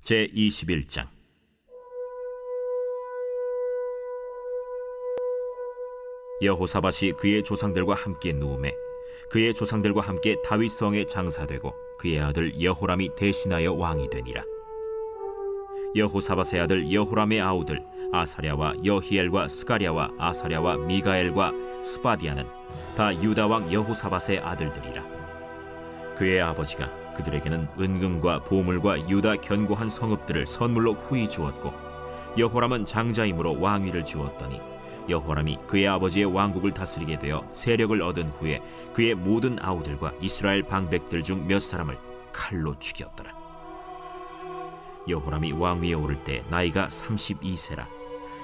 제21장. 여호사밧이 그의 조상들과 함께 누우매 그의 조상들과 함께 다윗성에 장사되고 그의 아들 여호람이 대신하여 왕이 되니라. 여호사밧의 아들 여호람의 아우들 아사랴와 여히엘과 스가랴와 아사랴와 미가엘과 스바디아는 다 유다 왕 여호사밧의 아들들이라. 그의 아버지가 그들에게는 은금과 보물과 유다 견고한 성읍들을 선물로 후히 주었고, 여호람은 장자이므로 왕위를 주었더니 여호람이 그의 아버지의 왕국을 다스리게 되어 세력을 얻은 후에 그의 모든 아우들과 이스라엘 방백들 중 몇 사람을 칼로 죽였더라. 여호람이 왕위에 오를 때 나이가 32세라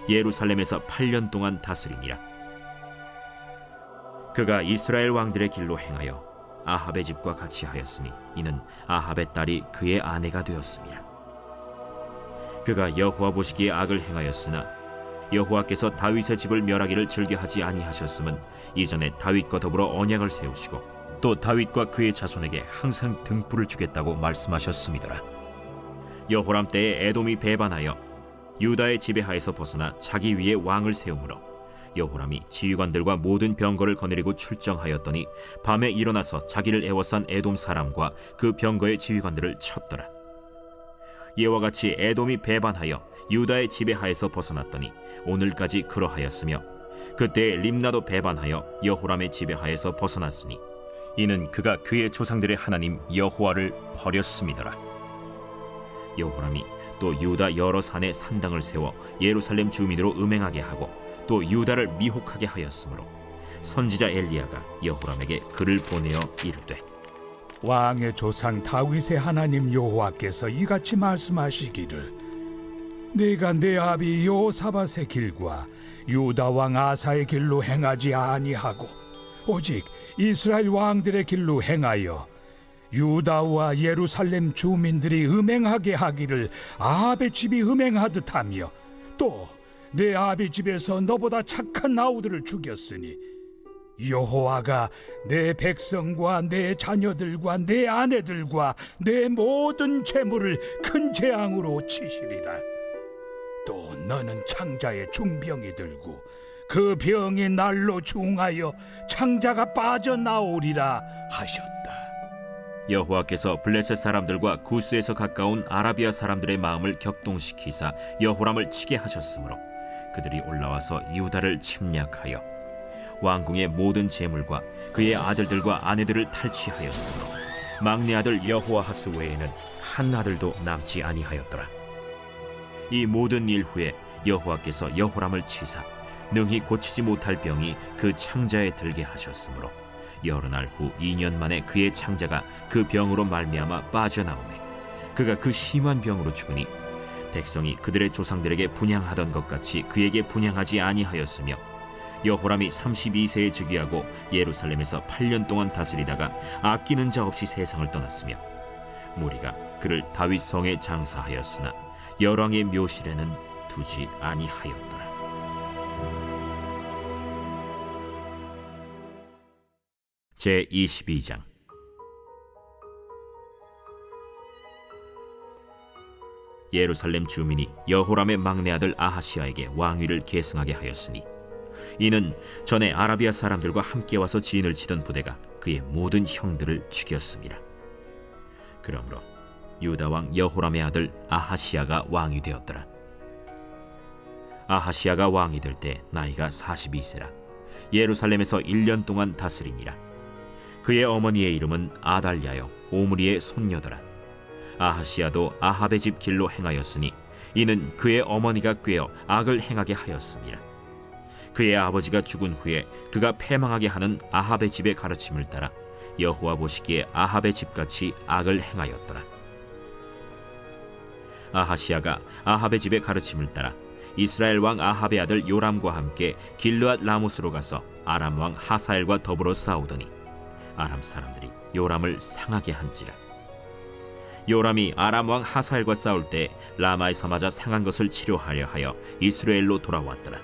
예루살렘에서 8년 동안 다스리니라. 그가 이스라엘 왕들의 길로 행하여 아합의 집과 같이 하였으니 이는 아합의 딸이 그의 아내가 되었습니다. 그가 여호와 보시기에 악을 행하였으나 여호와께서 다윗의 집을 멸하기를 즐겨하지 아니하셨음은 이전에 다윗과 더불어 언약을 세우시고 또 다윗과 그의 자손에게 항상 등불을 주겠다고 말씀하셨음이더라. 여호람 때에 에돔이 배반하여 유다의 지배하에서 벗어나 자기 위에 왕을 세우므로 여호람이 지휘관들과 모든 병거를 거느리고 출정하였더니 밤에 일어나서 자기를 애워싼 에돔 사람과 그 병거의 지휘관들을 쳤더라. 이와 같이 에돔이 배반하여 유다의 지배하에서 벗어났더니 오늘까지 그러하였으며, 그때 림나도 배반하여 여호람의 지배하에서 벗어났으니 이는 그가 그의 조상들의 하나님 여호와를 버렸음이더라. 여호람이 또 유다 여러 산에 산당을 세워 예루살렘 주민으로 음행하게 하고 또 유다를 미혹하게 하였으므로 선지자 엘리야가 여호람에게 글을 보내어 이르되, 왕의 조상 다윗의 하나님 여호와께서 이같이 말씀하시기를, 내가 내 아비 여호사밧의 길과 유다 왕 아사의 길로 행하지 아니하고 오직 이스라엘 왕들의 길로 행하여 유다와 예루살렘 주민들이 음행하게 하기를 아합의 집이 음행하듯 하며 또 내 아비 집에서 너보다 착한 아우들을 죽였으니 여호와가 내 백성과 내 자녀들과 내 아내들과 내 모든 재물을 큰 재앙으로 치시리라. 또 너는 창자에 중병이 들고 그 병이 날로 중하여 창자가 빠져나오리라 하셨다. 여호와께서 블레셋 사람들과 구스에서 가까운 아라비아 사람들의 마음을 격동시키사 여호람을 치게 하셨으므로 그들이 올라와서 유다를 침략하여 왕궁의 모든 재물과 그의 아들들과 아내들을 탈취하였으므로 막내 아들 여호아하스 외에는 한 아들도 남지 아니하였더라. 이 모든 일 후에 여호와께서 여호람을 치사 능히 고치지 못할 병이 그 창자에 들게 하셨으므로 여러 날 후 2년 만에 그의 창자가 그 병으로 말미암아 빠져나오매 그가 그 심한 병으로 죽으니 백성이 그들의 조상들에게 분향하던 것 같이 그에게 분향하지 아니하였으며, 여호람이 32세에 즉위하고 예루살렘에서 8년 동안 다스리다가 아끼는 자 없이 세상을 떠났으며, 무리가 그를 다윗 성에 장사하였으나 열왕의 묘실에는 두지 아니하였더라. 제22장. 예루살렘 주민이 여호람의 막내 아들 아하시아에게 왕위를 계승하게 하였으니 이는 전에 아라비아 사람들과 함께 와서 진을 치던 부대가 그의 모든 형들을 죽였습니다. 그러므로 유다 왕 여호람의 아들 아하시아가 왕이 되었더라. 아하시아가 왕이 될 때 나이가 42세라 예루살렘에서 1년 동안 다스리니라. 그의 어머니의 이름은 아달랴요 오므리의 손녀더라. 아하시아도 아합의 집 길로 행하였으니 이는 그의 어머니가 꾀어 악을 행하게 하였습니다. 그의 아버지가 죽은 후에 그가 패망하게 하는 아합의 집의 가르침을 따라 여호와 보시기에 아합의 집같이 악을 행하였더라. 아하시아가 아합의 집의 가르침을 따라 이스라엘 왕 아합의 아들 요람과 함께 길르앗 라모스로 가서 아람 왕 하사엘과 더불어 싸우더니 아람 사람들이 요람을 상하게 한지라. 요람이 아람 왕 하사엘과 싸울 때 라마에서 맞아 상한 것을 치료하려 하여 이스라엘로 돌아왔더라.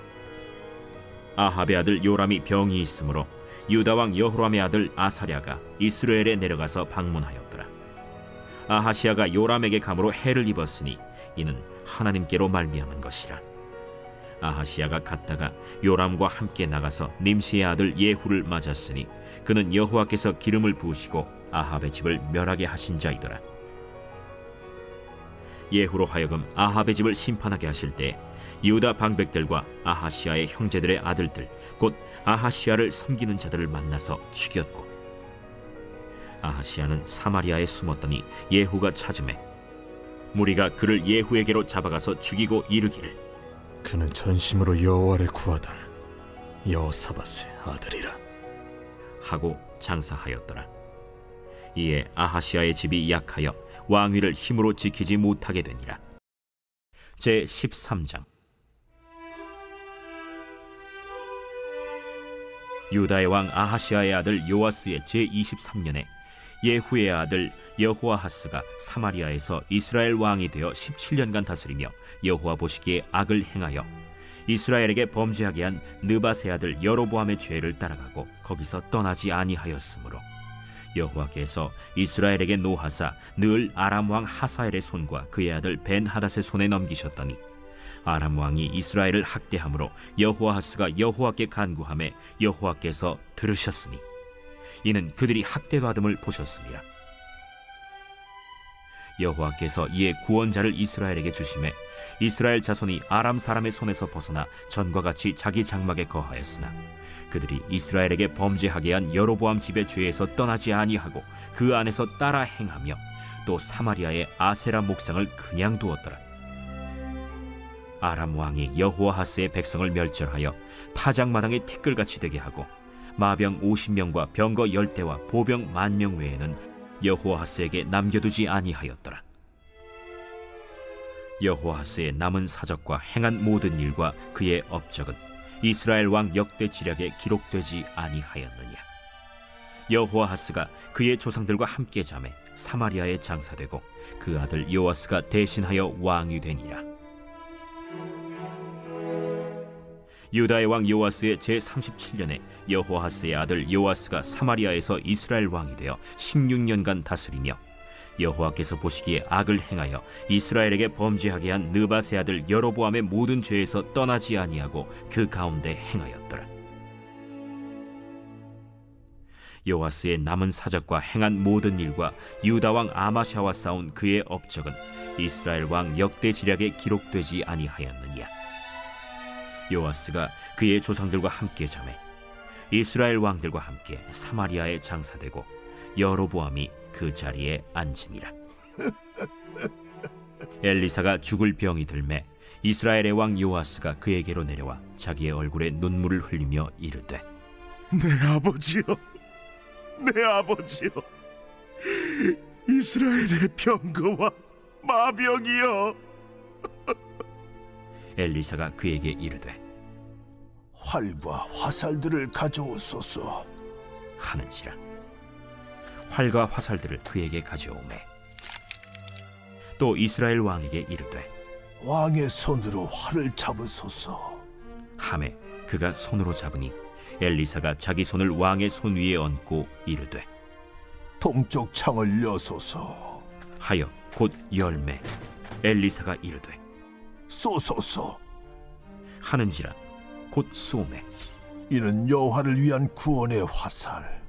아합의 아들 요람이 병이 있으므로 유다 왕 여호람의 아들 아사랴가 이스라엘에 내려가서 방문하였더라. 아하시아가 요람에게 감으로 해를 입었으니 이는 하나님께로 말미암은 것이라. 아하시아가 갔다가 요람과 함께 나가서 님시의 아들 예후를 맞았으니 그는 여호와께서 기름을 부으시고 아합의 집을 멸하게 하신 자이더라. 예후로 하여금 아합의 집을 심판하게 하실 때 유다 방백들과 아하시아의 형제들의 아들들 곧 아하시아를 섬기는 자들을 만나서 죽였고, 아하시아는 사마리아에 숨었더니 예후가 찾음에 무리가 그를 예후에게로 잡아가서 죽이고 이르기를 그는 전심으로 여호와를 구하던 여호사밧의 아들이라. 하고 장사하였더라. 이에 아하시아의 집이 약하여 왕위를 힘으로 지키지 못하게 되니라. 제 13장. 유다의 왕 아하시아의 아들 요아스의 제 23년에 예후의 아들 여호아하스가 사마리아에서 이스라엘 왕이 되어 17년간 다스리며 여호와 보시기에 악을 행하여 이스라엘에게 범죄하게 한 느밧의 아들 여로보암의 죄를 따라가고 거기서 떠나지 아니하였으므로 여호와께서 이스라엘에게 노하사 늘 아람 왕 하사엘의 손과 그의 아들 벤하닷의 손에 넘기셨더니 아람 왕이 이스라엘을 학대함으로 여호아하스가 여호와께 간구하매 여호와께서 들으셨으니 이는 그들이 학대받음을 보셨습니다. 여호와께서 이에 구원자를 이스라엘에게 주심에 이스라엘 자손이 아람 사람의 손에서 벗어나 전과 같이 자기 장막에 거하였으나 그들이 이스라엘에게 범죄하게 한 여로보암 집의 죄에서 떠나지 아니하고 그 안에서 따라 행하며 또 사마리아의 아세라 목상을 그냥 두었더라. 아람 왕이 여호아하스의 백성을 멸절하여 타작마당에 티끌같이 되게 하고 마병 50명과 병거 10대와 보병 10,000명 외에는 여호아하스에게 남겨두지 아니하였더라. 여호아하스의 남은 사적과 행한 모든 일과 그의 업적은 이스라엘 왕 역대 지략에 기록되지 아니하였느냐. 여호아하스가 그의 조상들과 함께 잠에 사마리아에 장사되고 그 아들 요아스가 대신하여 왕이 되니라. 유다의 왕 요아스의 제 37년에 여호아하스의 아들 요아스가 사마리아에서 이스라엘 왕이 되어 16년간 다스리며 여호와께서 보시기에 악을 행하여 이스라엘에게 범죄하게 한 느밧의 아들 여로보암의 모든 죄에서 떠나지 아니하고 그 가운데 행하였더라. 요아스의 남은 사적과 행한 모든 일과 유다 왕 아마샤와 싸운 그의 업적은 이스라엘 왕 역대 지략에 기록되지 아니하였느냐. 요아스가 그의 조상들과 함께 잠에 이스라엘 왕들과 함께 사마리아에 장사되고 여로보암이 그 자리에 앉으니라. 엘리사가 죽을 병이 들매 이스라엘의 왕 요아스가 그에게로 내려와 자기의 얼굴에 눈물을 흘리며 이르되 내 아버지여, 내 아버지여, 이스라엘의 병거와 마병이여. 엘리사가 그에게 이르되 활과 화살들을 가져오소서. 하는지라. 활과 화살들을 그에게 가져오매 또 이스라엘 왕에게 이르되 왕의 손으로 활을 잡으소서. 하매 그가 손으로 잡으니 엘리사가 자기 손을 왕의 손 위에 얹고 이르되 동쪽 창을 여소서. 하여 곧 열매. 엘리사가 이르되 쏘소서. 하는지라. 곧 쏘매 이는 여호와를 위한 구원의 화살,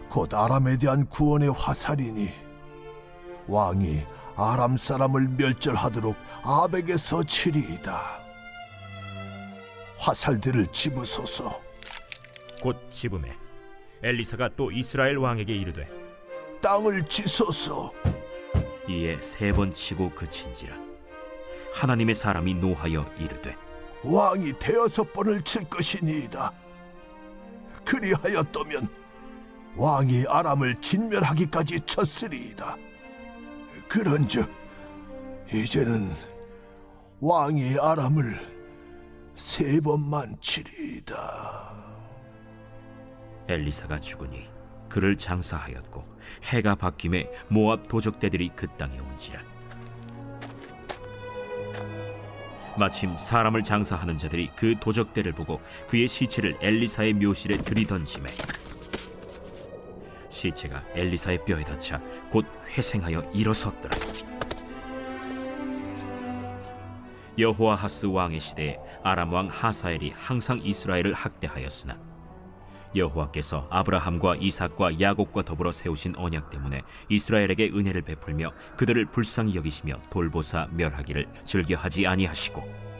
곧 아람에 대한 구원의 화살이니 왕이 아람 사람을 멸절하도록 아벡에서 치리이다. 화살들을 집으소서. 곧 집음에 엘리사가 또 이스라엘 왕에게 이르되 땅을 치소서. 이에 3번 치고 그친지라. 하나님의 사람이 노하여 이르되 왕이 6번을 칠 것이니이다. 그리하였더면 왕이 아람을 진멸하기까지 쳤으리이다. 그런즉 이제는 왕이 아람을 3번만 치리이다. 엘리사가 죽으니 그를 장사하였고 해가 바뀜에 모압 도적대들이 그 땅에 온지라. 마침 사람을 장사하는 자들이 그 도적대를 보고 그의 시체를 엘리사의 묘실에 들이던지매 시체가 엘리사의 뼈에 닿자 곧 회생하여 일어섰더라. 여호아하스 왕의 시대에 아람 왕 하사엘이 항상 이스라엘을 학대하였으나 여호와께서 아브라함과 이삭과 야곱과 더불어 세우신 언약 때문에 이스라엘에게 은혜를 베풀며 그들을 불쌍히 여기시며 돌보사 멸하기를 즐겨하지 아니하시고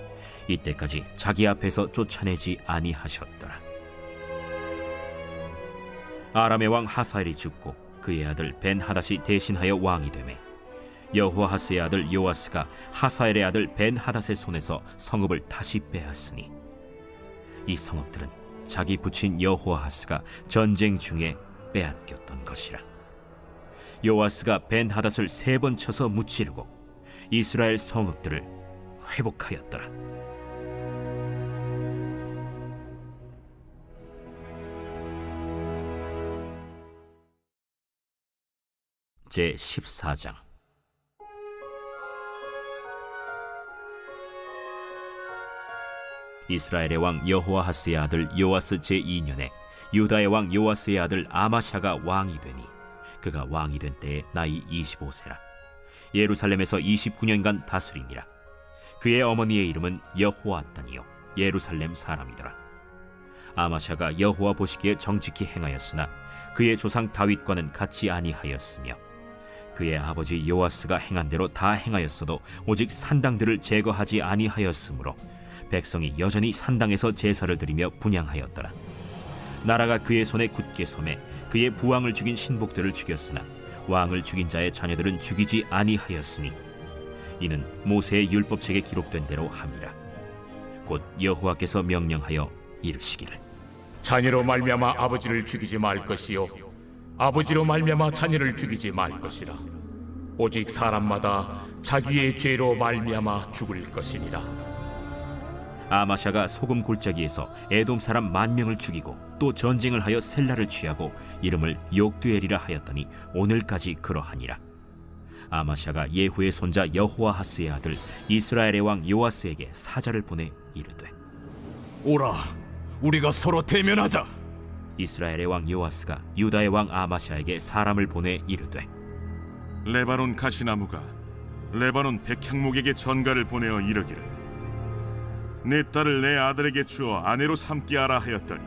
이때까지 자기 앞에서 쫓아내지 아니하셨더라. 아람의 왕 하사엘이 죽고 그의 아들 벤하닷이 대신하여 왕이 되매 여호아하스의 아들 요아스가 하사엘의 아들 벤하닷의 손에서 성읍을 다시 빼앗으니 이 성읍들은 자기 부친 여호아하스가 전쟁 중에 빼앗겼던 것이라. 요아스가 벤하닷을 3번 쳐서 무찌르고 이스라엘 성읍들을 회복하였더라. 제 14장. 이스라엘의 왕 여호아하스의 아들 요아스 제2년에 유다의 왕 요아스의 아들 아마샤가 왕이 되니 그가 왕이 된 때에 나이 25세라. 예루살렘에서 29년간 다스리니라. 그의 어머니의 이름은 여호아단이요 예루살렘 사람이더라. 아마샤가 여호와 보시기에 정직히 행하였으나 그의 조상 다윗과는 같이 아니하였으며 그의 아버지 요아스가 행한 대로 다 행하였어도 오직 산당들을 제거하지 아니하였으므로 백성이 여전히 산당에서 제사를 드리며 분향하였더라. 나라가 그의 손에 굳게 섬에 그의 부왕을 죽인 신복들을 죽였으나 왕을 죽인 자의 자녀들은 죽이지 아니하였으니 이는 모세의 율법책에 기록된 대로 함이라. 곧 여호와께서 명령하여 이르시기를 자녀로 말미암아 아버지를 죽이지 말 것이요 아버지로 말미암아 자녀를 죽이지 말 것이라. 오직 사람마다 자기의 죄로 말미암아 죽을 것이니라. 아마샤가 소금 골짜기에서 에돔 사람 10,000명을 죽이고 또 전쟁을 하여 셀라를 취하고 이름을 욕두엘이라 하였더니 오늘까지 그러하니라. 아마샤가 예후의 손자 여호아하스의 아들 이스라엘의 왕 요아스에게 사자를 보내 이르되 오라, 우리가 서로 대면하자. 이스라엘의 왕 요아스가 유다의 왕 아마샤에게 사람을 보내 이르되 레바논 가시나무가 레바논 백향목에게 전가를 보내어 이르기를 내 딸을 내 아들에게 주어 아내로 삼게 하라 하였더니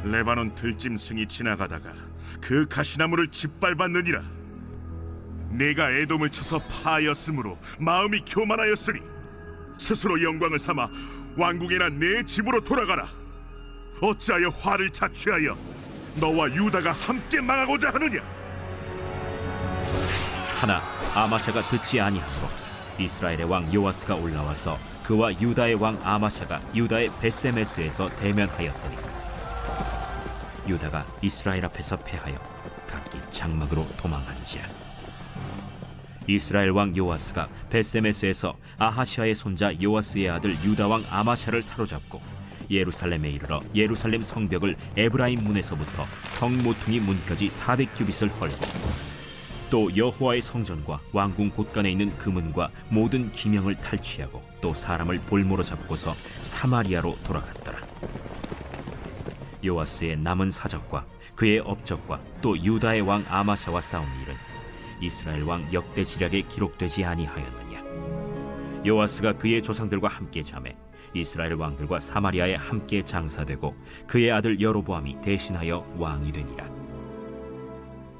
레바논 들짐승이 지나가다가 그 가시나무를 짓밟았느니라. 내가 에돔을 쳐서 파하였으므로 마음이 교만하였으니 스스로 영광을 삼아 왕궁이나 내 집으로 돌아가라. 어찌하여 화를 자취하여 너와 유다가 함께 망하고자 하느냐. 하나 아마샤가 듣지 아니하고 이스라엘의 왕 요아스가 올라와서 그와 유다의 왕 아마샤가 유다의 베세메스에서 대면하였더니 유다가 이스라엘 앞에서 패하여 각기 장막으로 도망한지라. 이스라엘 왕 요아스가 베세메스에서 아하시아의 손자 요아스의 아들 유다 왕 아마샤를 사로잡고 예루살렘에 이르러 예루살렘 성벽을 에브라임 문에서부터 성 모퉁이 문까지 400규빗을 헐고 또 여호와의 성전과 왕궁 곳간에 있는 금은과 모든 기명을 탈취하고 또 사람을 볼모로 잡고서 사마리아로 돌아갔더라. 요아스의 남은 사적과 그의 업적과 또 유다의 왕 아마샤와 싸운 일은 이스라엘 왕 역대 지략에 기록되지 아니하였느냐. 요아스가 그의 조상들과 함께 잠에 이스라엘 왕들과 사마리아에 함께 장사되고 그의 아들 여로보암이 대신하여 왕이 되니라.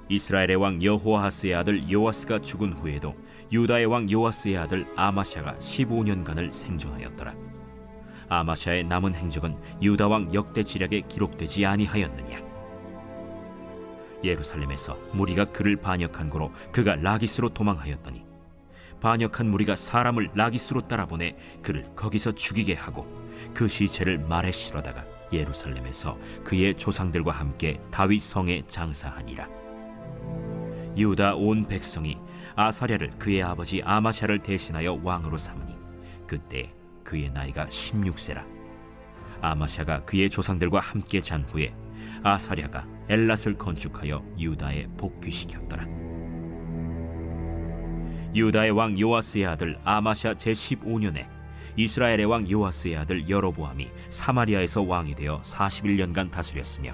이스라엘의 왕 여호아하스의 아들 요아스가 죽은 후에도 유다의 왕 요아스의 아들 아마샤가 15년간을 생존하였더라. 아마샤의 남은 행적은 유다 왕 역대 지략에 기록되지 아니하였느냐. 예루살렘에서 무리가 그를 반역한 고로 그가 라기스로 도망하였더니 반역한 무리가 사람을 라기스로 따라보내 그를 거기서 죽이게 하고 그 시체를 말에 실어다가 예루살렘에서 그의 조상들과 함께 다윗 성에 장사하니라. 유다 온 백성이 아사랴를 그의 아버지 아마샤를 대신하여 왕으로 삼으니 그때 그의 나이가 16세라. 아마샤가 그의 조상들과 함께 잔 후에 아사랴가 엘랏을 건축하여 유다에 복귀시켰더라. 유다의 왕 요아스의 아들 아마샤 제15년에 이스라엘의 왕 요아스의 아들 여로보암이 사마리아에서 왕이 되어 41년간 다스렸으며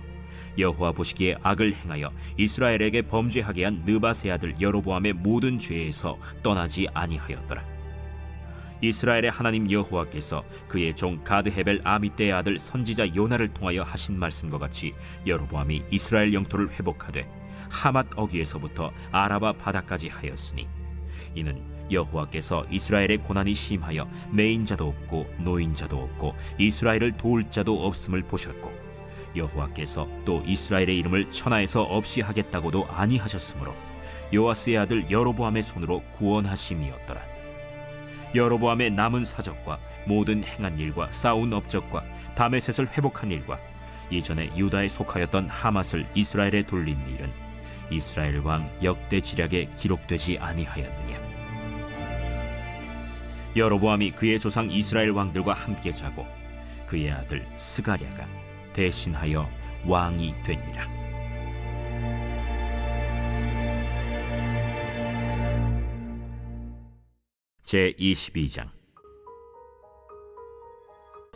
여호와 보시기에 악을 행하여 이스라엘에게 범죄하게 한 느밧의 아들 여로보암의 모든 죄에서 떠나지 아니하였더라. 이스라엘의 하나님 여호와께서 그의 종 가드헤벨 아미떼의 아들 선지자 요나를 통하여 하신 말씀과 같이 여로보암이 이스라엘 영토를 회복하되 하맛 어귀에서부터 아라바 바다까지 하였으니, 이는 여호와께서 이스라엘의 고난이 심하여 내인자도 없고 노인자도 없고 이스라엘을 도울 자도 없음을 보셨고, 여호와께서 또 이스라엘의 이름을 천하에서 없이 하겠다고도 아니하셨으므로 요아스의 아들 여로보암의 손으로 구원하심이었더라. 여로보암의 남은 사적과 모든 행한 일과 쌓은 업적과 다메셋을 회복한 일과 이전에 유다에 속하였던 하맛을 이스라엘에 돌린 일은 이스라엘 왕 역대 지략에 기록되지 아니하였느냐. 여로보암이 그의 조상 이스라엘 왕들과 함께 자고 그의 아들 스가랴가 대신하여 왕이 되니라. 제22장.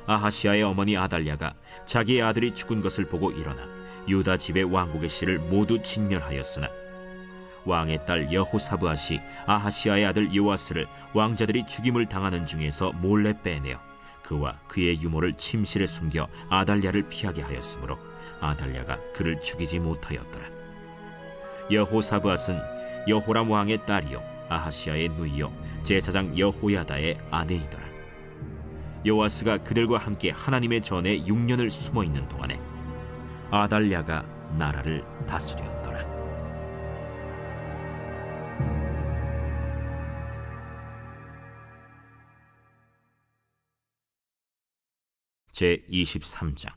아하시아의 어머니 아달랴가 자기의 아들이 죽은 것을 보고 일어나 유다 집의 왕국의 씨를 모두 진멸하였으나, 왕의 딸 여호사브앗이 아하시아의 아들 요아스를 왕자들이 죽임을 당하는 중에서 몰래 빼내어 그와 그의 유모를 침실에 숨겨 아달랴를 피하게 하였으므로 아달랴가 그를 죽이지 못하였더라. 여호사브앗은 여호람 왕의 딸이요 아하시아의 누이요 제사장 여호야다의 아내이더라. 요아스가 그들과 함께 하나님의 전에 6년을 숨어있는 동안에 아달랴가 나라를 다스렸더라. 제23장.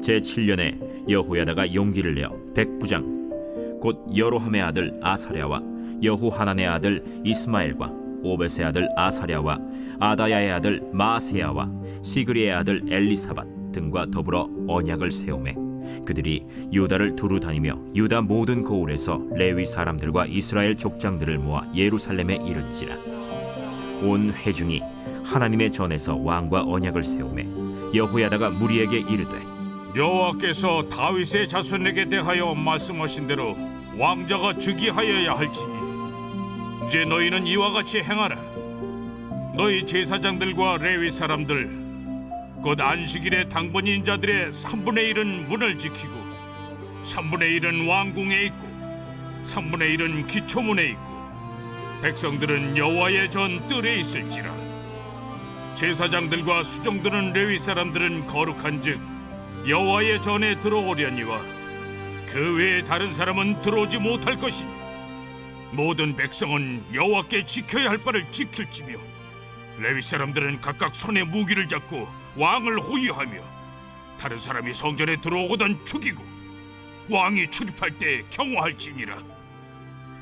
제7년에 여호야다가 용기를 내어 백부장 곧 여로함의 아들 아사랴와 여호하난의 아들 이스마엘과 오벳의 아들 아사랴와 아다야의 아들 마세야와 시그리의 아들 엘리사밧 등과 더불어 언약을 세우매 그들이 유다를 두루 다니며 유다 모든 고을에서 레위 사람들과 이스라엘 족장들을 모아 예루살렘에 이른지라. 온 회중이 하나님의 전에서 왕과 언약을 세우매 여호야다가 무리에게 이르되, 여호와께서 다윗의 자손에게 대하여 말씀하신 대로 왕자가 즉위하여야 할지니 이제 너희는 이와 같이 행하라. 너희 제사장들과 레위 사람들 곧 안식일에 당번인 자들의 3분의 1은 문을 지키고 3분의 1은 왕궁에 있고 3분의 1은 기초문에 있고 백성들은 여호와의 전 뜰에 있을지라. 제사장들과 수종드는 레위 사람들은 거룩한즉 여호와의 전에 들어오려니와 그 외에 다른 사람은 들어오지 못할 것이니 모든 백성은 여호와께 지켜야 할 바를 지킬지며 레위 사람들은 각각 손에 무기를 잡고 왕을 호위하며 다른 사람이 성전에 들어오거든 죽이고 왕이 출입할 때 경호할지니라.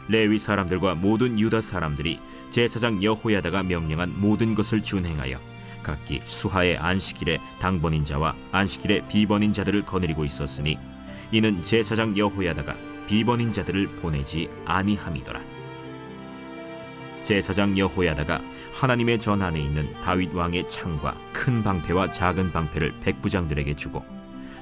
레위 사람들과 모든 유다 사람들이 제사장 여호야다가 명령한 모든 것을 준행하여 각기 수하의 안식일에 당번인 자와 안식일에 비번인 자들을 거느리고 있었으니, 이는 제사장 여호야다가 비번인 자들을 보내지 아니함이더라. 제사장 여호야다가 하나님의 전 안에 있는 다윗 왕의 창과 큰 방패와 작은 방패를 백부장들에게 주고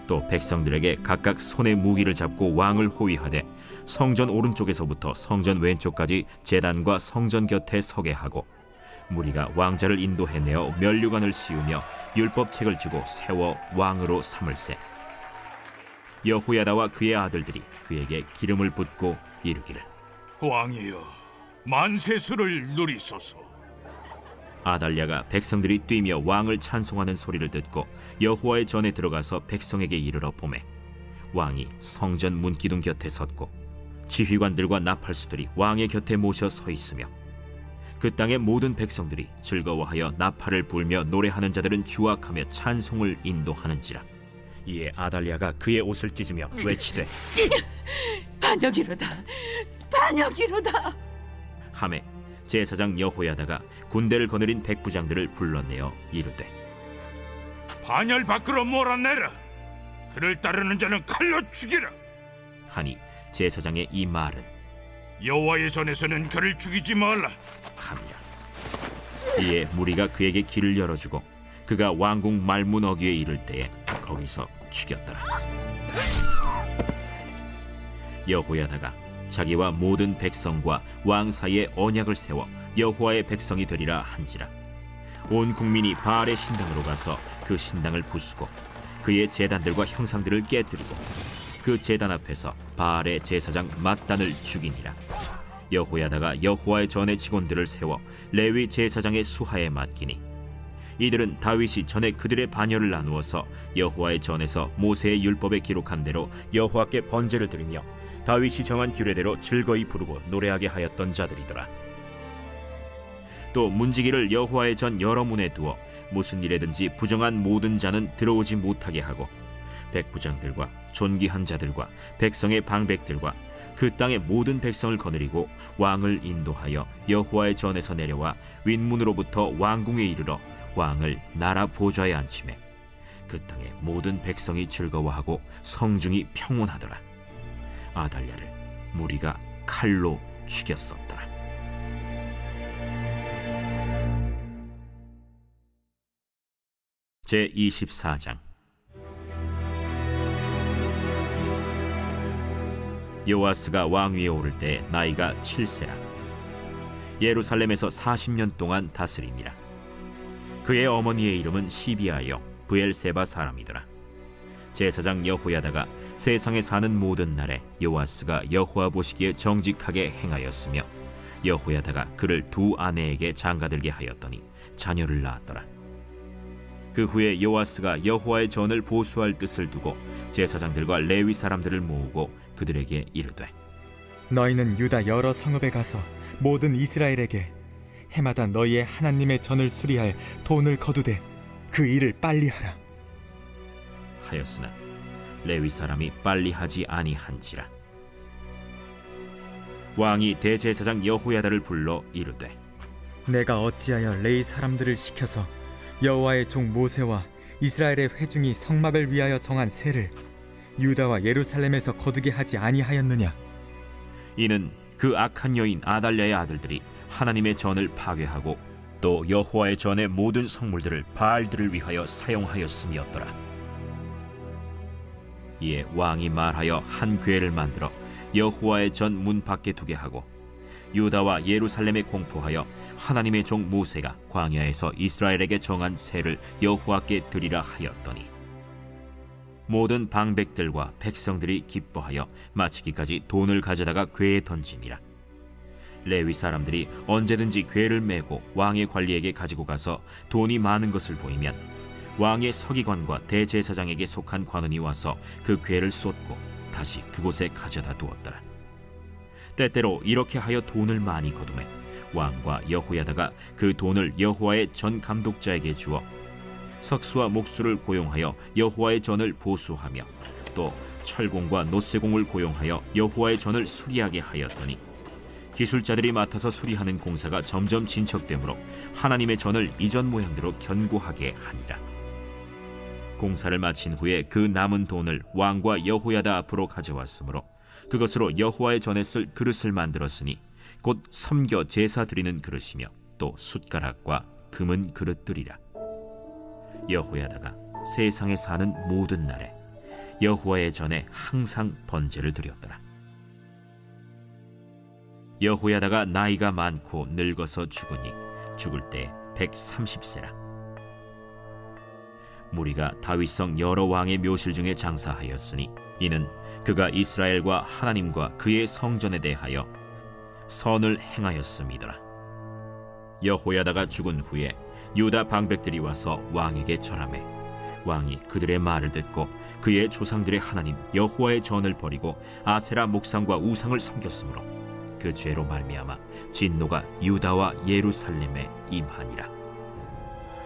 또 백성들에게 각각 손에 무기를 잡고 왕을 호위하되 성전 오른쪽에서부터 성전 왼쪽까지 제단과 성전 곁에 서게 하고, 무리가 왕자를 인도해내어 면류관을 씌우며 율법책을 주고 세워 왕으로 삼을세. 여호야다와 그의 아들들이 그에게 기름을 붓고 이르기를, 왕이여 만세수를 누리소서. 아달랴가 백성들이 뛰며 왕을 찬송하는 소리를 듣고 여호와의 전에 들어가서 백성에게 이르러 보매 왕이 성전 문기둥 곁에 섰고 지휘관들과 나팔수들이 왕의 곁에 모셔 서 있으며 그 땅의 모든 백성들이 즐거워하여 나팔을 불며 노래하는 자들은 주악하며 찬송을 인도하는지라. 이에 아달랴가 그의 옷을 찢으며 외치되, 반역이로다, 반역이로다. 하매 제사장 여호야다가 군대를 거느린 백부장들을 불러내어 이르되, 반열 밖으로 몰아내라. 그를 따르는 자는 칼로 죽이라. 하니 제사장의 이 말은 여호와의 전에서는 그를 죽이지 말라 함이라. 이에 무리가 그에게 길을 열어주고 그가 왕궁 말문 어귀에 이를 때에 거기서 죽였더라. 여호야다가 자기와 모든 백성과 왕 사이에 언약을 세워 여호와의 백성이 되리라 한지라. 온 국민이 바알의 신당으로 가서 그 신당을 부수고 그의 제단들과 형상들을 깨뜨리고 그 제단 앞에서 바알의 제사장 mat단을 죽이니라. 여호야다가 여호와의 전의 직원들을 세워 레위 제사장의 수하에 맡기니 이들은 다윗이 전에 그들의 반열을 나누어서 여호와의 전에서 모세의 율법에 기록한 대로 여호와께 번제를 드리며 다윗이 정한 규례대로 즐거이 부르고 노래하게 하였던 자들이더라. 또 문지기를 여호와의 전 여러 문에 두어 무슨 일에든지 부정한 모든 자는 들어오지 못하게 하고 백부장들과 존귀한 자들과 백성의 방백들과 그 땅의 모든 백성을 거느리고 왕을 인도하여 여호와의 전에서 내려와 윗문으로부터 왕궁에 이르러 왕을 나라 보좌에 앉히매 그 땅의 모든 백성이 즐거워하고 성중이 평온하더라. 아달랴를 무리가 칼로 죽였었더라. 제 24장. 요아스가 왕위에 오를 때 나이가 7세라. 예루살렘에서 40년 동안 다스리니라. 그의 어머니의 이름은 시비아여 브엘세바 사람이더라. 제사장 여호야다가 세상에 사는 모든 날에 요아스가 여호와 보시기에 정직하게 행하였으며 여호야다가 그를 두 아내에게 장가들게 하였더니 자녀를 낳았더라. 그 후에 요아스가 여호와의 전을 보수할 뜻을 두고 제사장들과 레위 사람들을 모으고 그들에게 이르되 너희는 유다 여러 성읍에 가서 모든 이스라엘에게 해마다 너희의 하나님의 전을 수리할 돈을 거두되 그 일을 빨리 하라 하였으나 레위 사람이 빨리 하지 아니한지라. 왕이 대제사장 여호야다를 불러 이르되 내가 어찌하여 레위 사람들을 시켜서 여호와의 종 모세와 이스라엘의 회중이 성막을 위하여 정한 세를 유다와 예루살렘에서 거두게 하지 아니하였느냐. 이는 그 악한 여인 아달랴의 아들들이 하나님의 전을 파괴하고 또 여호와의 전의 모든 성물들을 바알들을 위하여 사용하였음이었더라. 이에 왕이 말하여 한 궤를 만들어 여호와의 전 문 밖에 두게 하고 유다와 예루살렘에 공포하여 하나님의 종 모세가 광야에서 이스라엘에게 정한 세를 여호와께 드리라 하였더니 모든 방백들과 백성들이 기뻐하여 마치기까지 돈을 가져다가 궤에 던지니라. 레위 사람들이 언제든지 궤를 메고 왕의 관리에게 가지고 가서 돈이 많은 것을 보이면 왕의 서기관과 대제사장에게 속한 관원이 와서 그 궤를 쏟고 다시 그곳에 가져다 두었더라. 때때로 이렇게 하여 돈을 많이 거두매 왕과 여호야다가 그 돈을 여호와의 전 감독자에게 주어 석수와 목수를 고용하여 여호와의 전을 보수하며 또 철공과 노쇠공을 고용하여 여호와의 전을 수리하게 하였더니 기술자들이 맡아서 수리하는 공사가 점점 진척되므로 하나님의 전을 이전 모양대로 견고하게 하니라. 공사를 마친 후에 그 남은 돈을 왕과 여호야다 앞으로 가져왔으므로 그것으로 여호와의 전에 쓸 그릇을 만들었으니 곧 섬겨 제사 드리는 그릇이며 또 숟가락과 금은 그릇들이라. 여호야다가 세상에 사는 모든 날에 여호와의 전에 항상 번제를 드렸더라. 여호야다가 나이가 많고 늙어서 죽으니 죽을 때 130세라. 무리가 다윗성 여러 왕의 묘실 중에 장사하였으니 이는 그가 이스라엘과 하나님과 그의 성전에 대하여 선을 행하였음이더라. 여호야다가 죽은 후에 유다 방백들이 와서 왕에게 절하매 왕이 그들의 말을 듣고 그의 조상들의 하나님 여호와의 전을 버리고 아세라 목상과 우상을 섬겼으므로 그 죄로 말미암아 진노가 유다와 예루살렘에 임하니라.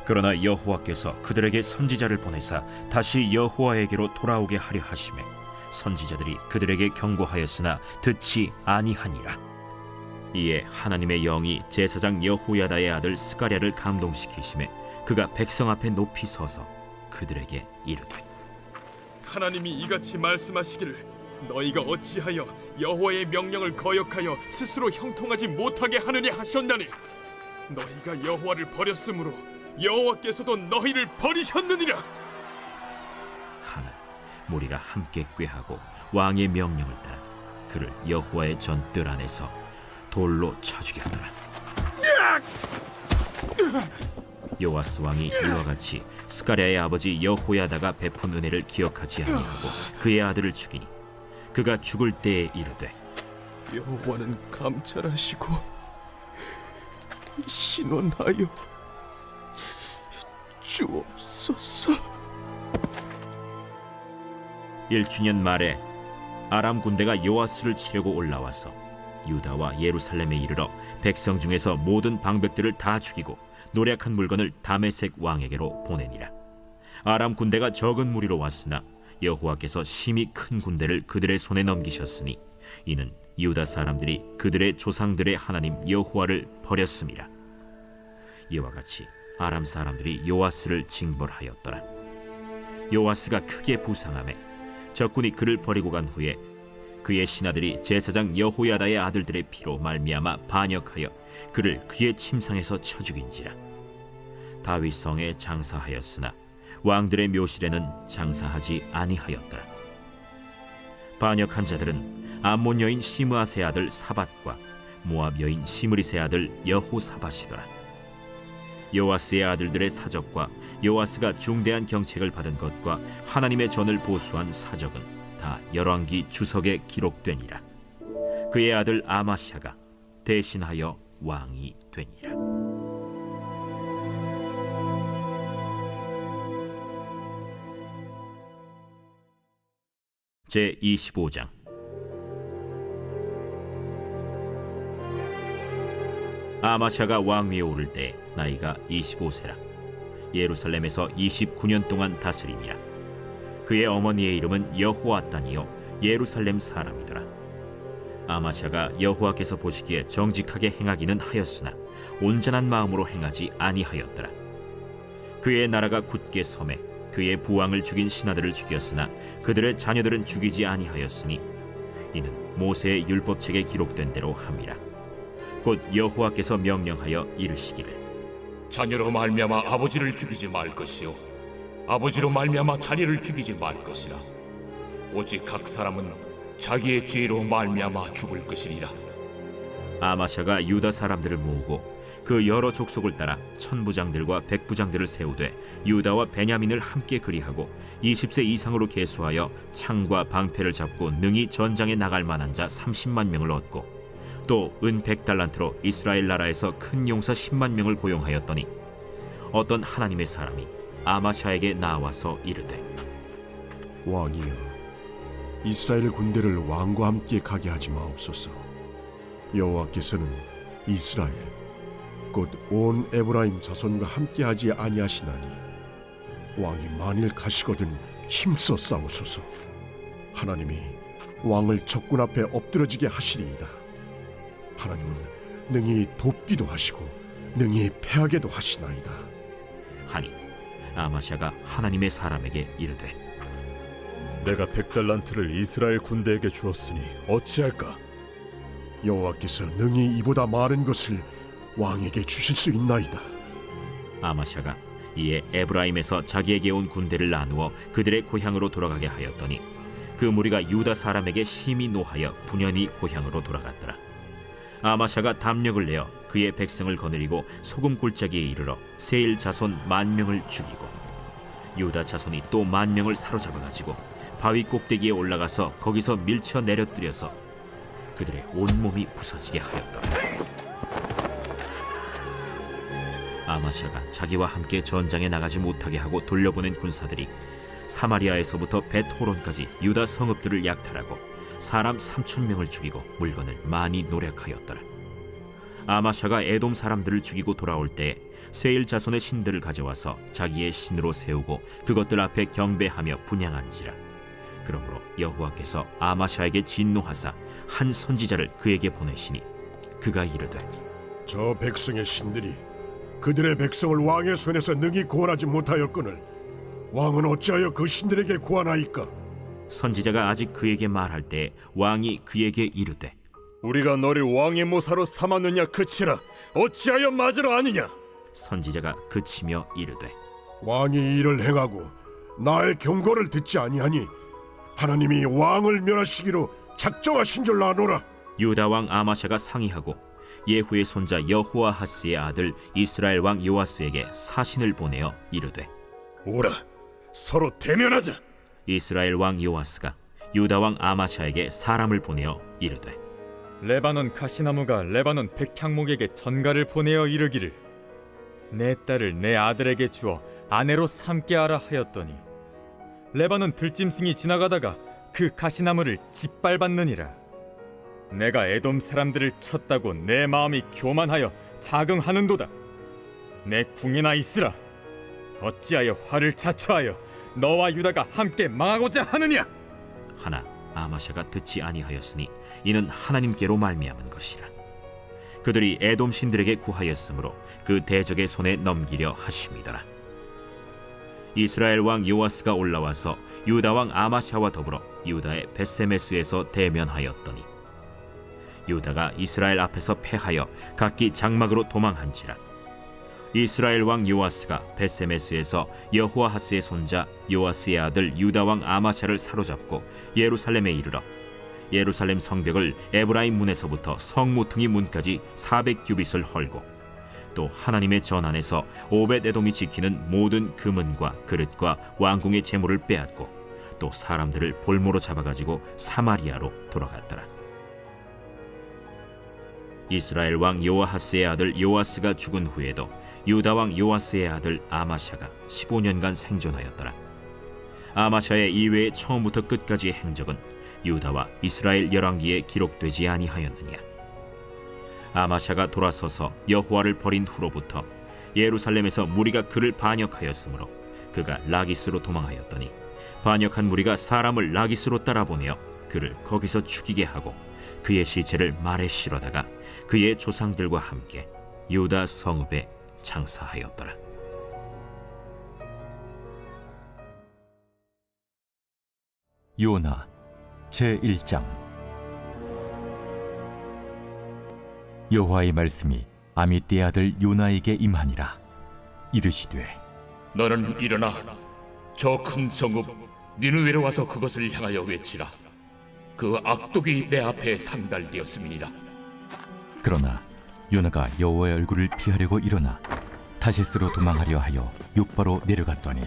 그러나 여호와께서 그들에게 선지자를 보내사 다시 여호와에게로 돌아오게 하려 하시매 선지자들이 그들에게 경고하였으나 듣지 아니하니라. 이에 하나님의 영이 제사장 여호야다의 아들 스가랴를 감동시키시매 그가 백성 앞에 높이 서서 그들에게 이르되 하나님이 이같이 말씀하시기를 너희가 어찌하여 여호와의 명령을 거역하여 스스로 형통하지 못하게 하느냐 하셨나니 너희가 여호와를 버렸으므로 여호와께서도 너희를 버리셨느니라. 하나 무리가 함께 꾀하고 왕의 명령을 따라 그를 여호와의 전뜰 안에서 돌로 쳐 죽였더라. 요아스 왕이 이와 같이 스가랴의 아버지 여호야다가 베푼 은혜를 기억하지 아니하고 그의 아들을 죽이니 그가 죽을 때에 이르되 여호와는 감찰하시고 신원하여 주옵소서. 1주년 말에 아람 군대가 요아스를 치려고 올라와서 유다와 예루살렘에 이르러 백성 중에서 모든 방백들을 다 죽이고 노략한 물건을 다메섹 왕에게로 보내니라. 아람 군대가 적은 무리로 왔으나 여호와께서 심히 큰 군대를 그들의 손에 넘기셨으니 이는 유다 사람들이 그들의 조상들의 하나님 여호와를 버렸음이라. 이와 같이 아람 사람들이 요아스를 징벌하였더라. 요아스가 크게 부상하매 적군이 그를 버리고 간 후에 그의 신하들이 제사장 여호야다의 아들들의 피로 말미암아 반역하여 그를 그의 침상에서 쳐 죽인지라. 다윗 성에 장사하였으나 왕들의 묘실에는 장사하지 아니하였더라. 반역한 자들은 암몬 여인 시므아세 아들 사밧과 모압 여인 시므리세 아들 여호사밧이더라. 요아스의 아들들의 사적과 요아스가 중대한 경책을 받은 것과 하나님의 전을 보수한 사적은 다 열왕기 주석에 기록되니라. 그의 아들 아마샤가 대신하여 왕이 되니라. 제 25장. 아마샤가 왕위에 오를 때 나이가 25세라. 예루살렘에서 29년 동안 다스리니라. 그의 어머니의 이름은 여호아단이요 예루살렘 사람이더라. 아마샤가 여호와께서 보시기에 정직하게 행하기는 하였으나 온전한 마음으로 행하지 아니하였더라. 그의 나라가 굳게 섬에 그의 부왕을 죽인 신하들을 죽였으나 그들의 자녀들은 죽이지 아니하였으니 이는 모세의 율법책에 기록된 대로 함이라. 곧 여호와께서 명령하여 이르시기를 자녀로 말미암아 아버지를 죽이지 말 것이요 아버지로 말미암아 자녀를 죽이지 말 것이라. 오직 각 사람은 자기의 죄로 말미암아 죽을 것이리라. 아마샤가 유다 사람들을 모으고 그 여러 족속을 따라 천부장들과 백부장들을 세우되 유다와 베냐민을 함께 그리하고 20세 이상으로 계수하여 창과 방패를 잡고 능히 전장에 나갈 만한 자 30만 명을 얻고 또 은 100달란트로 이스라엘 나라에서 큰 용사 10만 명을 고용하였더니 어떤 하나님의 사람이 아마샤에게 나와서 이르되 왕이여, 이스라엘 군대를 왕과 함께 가게 하지 마옵소서. 여호와께서는 이스라엘 곧 온 에브라임 자손과 함께하지 아니하시나니 왕이 만일 가시거든 힘써 싸우소서. 하나님이 왕을 적군 앞에 엎드러지게 하시리이다. 하나님은 능히 돕기도 하시고 능히 패하게도 하시나이다. 하니 아마샤가 하나님의 사람에게 이르되 내가 100달란트를 이스라엘 군대에게 주었으니 어찌할까? 여호와께서 능히 이보다 많은 것을 왕에게 주실 수 있나이다. 아마샤가 이에 에브라임에서 자기에게 온 군대를 나누어 그들의 고향으로 돌아가게 하였더니 그 무리가 유다 사람에게 심히 노하여 분연히 고향으로 돌아갔더라. 아마샤가 담력을 내어 그의 백성을 거느리고 소금 골짜기에 이르러 세일 자손 10,000명을 죽이고 유다 자손이 또 10,000명을 사로잡아가지고 바위 꼭대기에 올라가서 거기서 밀쳐 내려뜨려서 그들의 온몸이 부서지게 하였더라. 아마샤가 자기와 함께 전장에 나가지 못하게 하고 돌려보낸 군사들이 사마리아에서부터 벳호론까지 유다 성읍들을 약탈하고 사람 3,000명을 죽이고 물건을 많이 노략하였더라. 아마샤가 에돔 사람들을 죽이고 돌아올 때에 세일 자손의 신들을 가져와서 자기의 신으로 세우고 그것들 앞에 경배하며 분향한지라. 그러므로 여호와께서 아마샤에게 진노하사 한 선지자를 그에게 보내시니 그가 이르되 저 백성의 신들이 그들의 백성을 왕의 손에서 능히 구원하지 못하였거늘 왕은 어찌하여 그 신들에게 구하나이까? 선지자가 아직 그에게 말할 때 왕이 그에게 이르되 우리가 너를 왕의 모사로 삼았느냐 그치라 어찌하여 맞으러 아니냐? 선지자가 그치며 이르되 왕이 이를 행하고 나의 경고를 듣지 아니하니 하나님이 왕을 멸하시기로 작정하신 줄 아노라. 유다 왕 아마샤가 상의하고 예후의 손자 여호아하스의 아들 이스라엘 왕 요아스에게 사신을 보내어 이르되 오라, 서로 대면하자. 이스라엘 왕 요아스가 유다 왕 아마샤에게 사람을 보내어 이르되 레바논 가시나무가 레바논 백향목에게 전가를 보내어 이르기를 내 딸을 내 아들에게 주어 아내로 삼게 하라 하였더니 레바논 들짐승이 지나가다가 그 가시나무를 짓밟았느니라. 내가 에돔 사람들을 쳤다고 내 마음이 교만하여 자긍하는도다. 내 궁이나 있으라. 어찌하여 화를 자초하여 너와 유다가 함께 망하고자 하느냐? 하나 아마샤가 듣지 아니하였으니 이는 하나님께로 말미암은 것이라. 그들이 에돔 신들에게 구하였으므로 그 대적의 손에 넘기려 하심이더라. 이스라엘 왕 요아스가 올라와서 유다 왕 아마샤와 더불어 유다의 벳세메스에서 대면하였더니 유다가 이스라엘 앞에서 패하여 각기 장막으로 도망한지라. 이스라엘 왕 요아스가 벳세메스에서 여호아하스의 손자 요아스의 아들 유다 왕 아마샤를 사로잡고 예루살렘에 이르러 예루살렘 성벽을 에브라임 문에서부터 성 모퉁이 문까지 400규빗을 헐고 또 하나님의 전 안에서 오벳에돔이 지키는 모든 금은과 그릇과 왕궁의 재물을 빼앗고 또 사람들을 볼모로 잡아가지고 사마리아로 돌아갔더라. 이스라엘 왕 요아하스의 아들 요아스가 죽은 후에도 유다 왕 요아스의 아들 아마샤가 15년간 생존하였더라. 아마샤의 이외의 처음부터 끝까지의 행적은 유다와 이스라엘 열왕기에 기록되지 아니하였느냐. 아마샤가 돌아서서 여호와를 버린 후로부터 예루살렘에서 무리가 그를 반역하였으므로 그가 라기스로 도망하였더니 반역한 무리가 사람을 라기스로 따라보내어 그를 거기서 죽이게 하고 그의 시체를 말에 실어다가 그의 조상들과 함께 유다 성읍에 장사하였더라. 요나 제1장. 여호와의 말씀이 아미떼의 아들 요나에게 임하니라. 이르시되 너는 일어나 저 큰 성읍 니느웨로 와서 그것을 향하여 외치라. 그 악독이 내 앞에 상달되었음이니라. 그러나 요나가 여호와의 얼굴을 피하려고 일어나 다시스로 도망하려 하여 욥바로 내려갔더니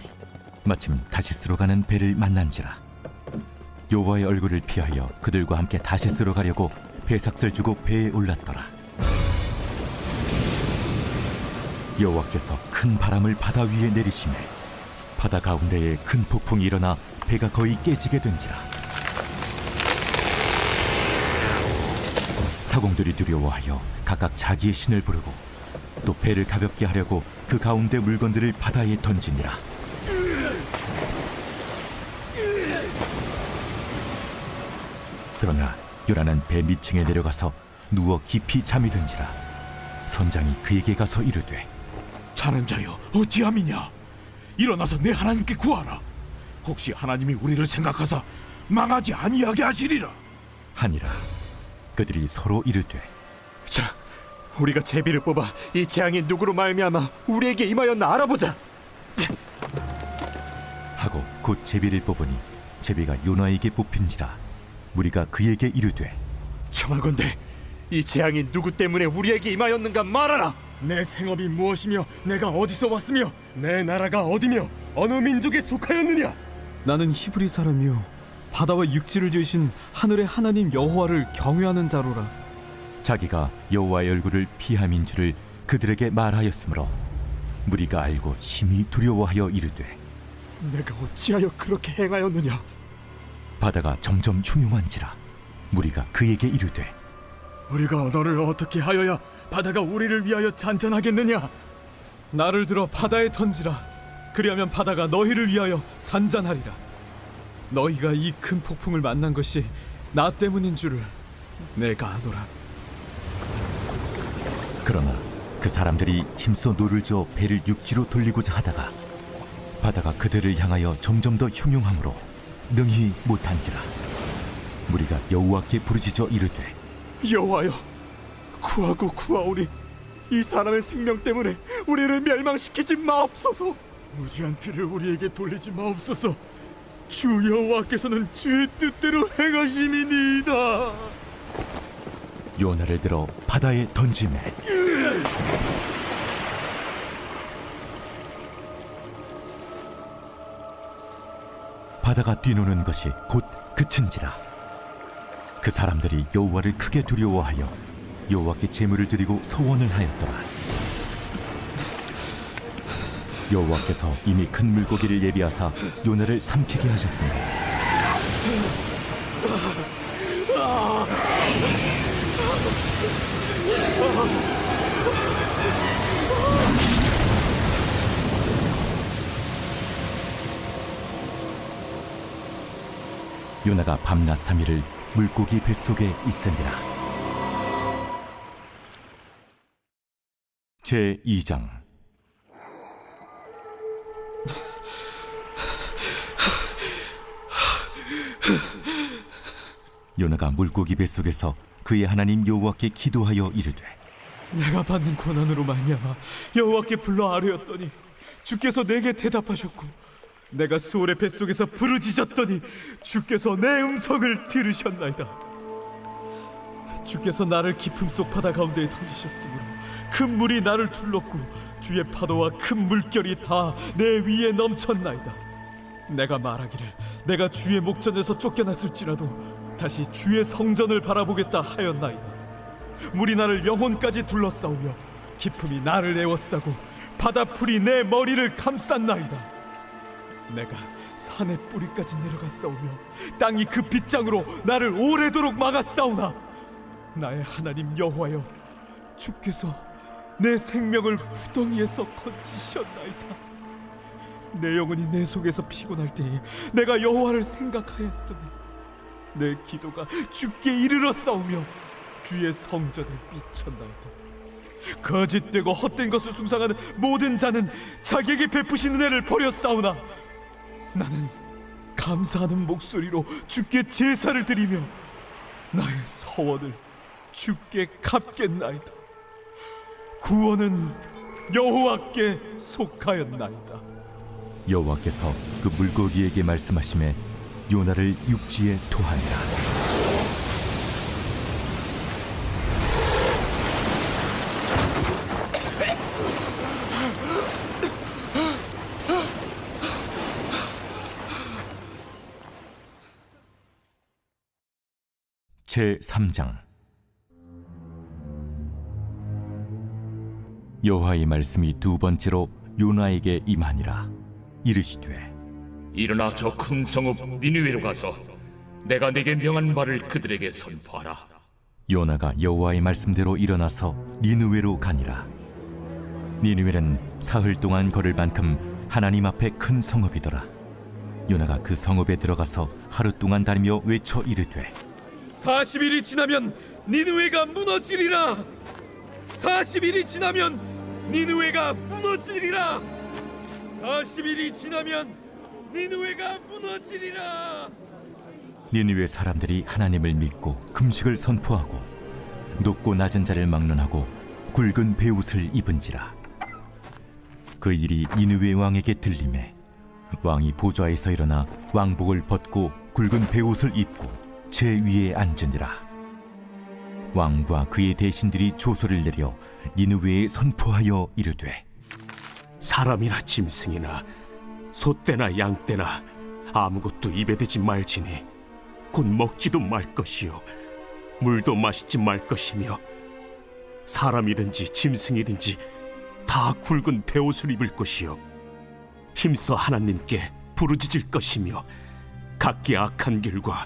마침 다시스로 가는 배를 만난지라. 여호와의 얼굴을 피하여 그들과 함께 다시스로 가려고 배삭을 주고 배에 올랐더라. 여호와께서 큰 바람을 바다 위에 내리시매 바다 가운데에 큰 폭풍이 일어나 배가 거의 깨지게 된지라. 사공들이 두려워하여 각각 자기의 신을 부르고 또 배를 가볍게 하려고 그 가운데 물건들을 바다에 던지니라. 그러나 요나는 배 밑층에 내려가서 누워 깊이 잠이 든지라. 선장이 그에게 가서 이르되 자는 자여 어찌함이냐? 일어나서 내 하나님께 구하라. 혹시 하나님이 우리를 생각하사 망하지 아니하게 하시리라 하니라. 그들이 서로 이르되 자, 우리가 제비를 뽑아 이 재앙이 누구로 말미암아 우리에게 임하였나 알아보자 하고 곧 제비를 뽑으니 제비가 요나에게 뽑힌지라. 무리가 그에게 이르되 청하건대 이 재앙이 누구 때문에 우리에게 임하였는가 말하라. 내 생업이 무엇이며 내가 어디서 왔으며 내 나라가 어디며 어느 민족에 속하였느냐? 나는 히브리 사람이요 바다와 육지를 지으신 하늘의 하나님 여호와를 경외하는 자로라. 자기가 여호와의 얼굴을 피함인 줄을 그들에게 말하였으므로 무리가 알고 심히 두려워하여 이르되 내가 어찌하여 그렇게 행하였느냐? 바다가 점점 흉흉한지라. 무리가 그에게 이르되 우리가 너를 어떻게 하여야 바다가 우리를 위하여 잔잔하겠느냐? 나를 들어 바다에 던지라. 그리하면 바다가 너희를 위하여 잔잔하리라. 너희가 이 큰 폭풍을 만난 것이 나 때문인 줄을 내가 아노라. 그러나 그 사람들이 힘써 노를 저어 배를 육지로 돌리고자 하다가 바다가 그들을 향하여 점점 더 흉흉함으로 능히 못한지라. 무리가 여호와께 부르짖어 이르되 여호와여 구하고 구하오니 이 사람의 생명 때문에 우리를 멸망시키지 마옵소서. 무지한 피를 우리에게 돌리지 마옵소서. 주 여호와께서는 주의 뜻대로 행하심이니이다. 요나를 들어 바다에 던지매 바다가 뛰노는 것이 곧 그친지라. 그 사람들이 여호와를 크게 두려워하여 여호와께 제물을 드리고 서원을 하였더라. 여호와께서 이미 큰 물고기를 예비하사 요나를 삼키게 하셨습니다. 요나가 밤낮 3일을 물고기 뱃속에 있으니라. 제2장. 요나가 물고기 뱃속에서 그의 하나님 여호와께 기도하여 이르되, 내가 받는 고난으로 말미암아 여호와께 불러 아뢰었더니 주께서 내게 대답하셨고, 내가 수월의 뱃속에서 부르짖었더니 주께서 내 음성을 들으셨나이다. 주께서 나를 깊음 속 바다 가운데에 던지셨으므로 큰 물이 나를 둘렀고 주의 파도와 큰 물결이 다 내 위에 넘쳤나이다. 내가 말하기를 내가 주의 목전에서 쫓겨났을지라도 다시 주의 성전을 바라보겠다 하였나이다. 물이 나를 영혼까지 둘러싸우며 깊음이 나를 에워싸고 바다풀이 내 머리를 감쌌나이다. 내가 산의 뿌리까지 내려갔사오며 땅이 그 빗장으로 나를 오래도록 막았사오나 나의 하나님 여호와여, 주께서 내 생명을 구덩이에서 건지셨나이다. 내 영혼이 내 속에서 피곤할 때에 내가 여호와를 생각하였더니 내 기도가 주께 이르렀사오며 주의 성전에 미쳤나이다. 거짓되고 헛된 것을 숭상하는 모든 자는 자기에게 베푸시는 은혜를 버렸사오나 나는 감사하는 목소리로 주께 제사를 드리며 나의 서원을 주께 갚겠나이다. 구원은 여호와께 속하였나이다. 여호와께서 그 물고기에게 말씀하시매 요나를 육지에 토하니라. 제3장. 여호와의 말씀이 두 번째로 요나에게 임하니라. 이르시되, 일어나 저 큰 성읍 니느웨로 가서 내가 내게 명한 말을 그들에게 선포하라. 요나가 여호와의 말씀대로 일어나서 니느웨로 가니라. 니느웨는 사흘 동안 걸을 만큼 하나님 앞에 큰 성읍이더라. 요나가 그 성읍에 들어가서 하루 동안 다니며 외쳐 이르되, 40일이 지나면 니느웨가 무너지리라. 40일이 지나면 니느웨가 무너지리라. 40일이 지나면 니느웨가 무너지리라. 니느웨 사람들이 하나님을 믿고 금식을 선포하고 높고 낮은 자를 막론하고 굵은 베옷을 입은지라. 그 일이 니느웨 왕에게 들리매 왕이 보좌에서 일어나 왕복을 벗고 굵은 베옷을 입고 제 위에 앉으니라. 왕과 그의 대신들이 조소를 내려 니느웨에 선포하여 이르되, 사람이나 짐승이나 소떼나 양떼나 아무것도 입에 대지 말지니 곧 먹지도 말 것이요 물도 마시지 말 것이며 사람이든지 짐승이든지 다 굵은 베옷을 입을 것이요 힘써 하나님께 부르짖을 것이며 각기 악한 길과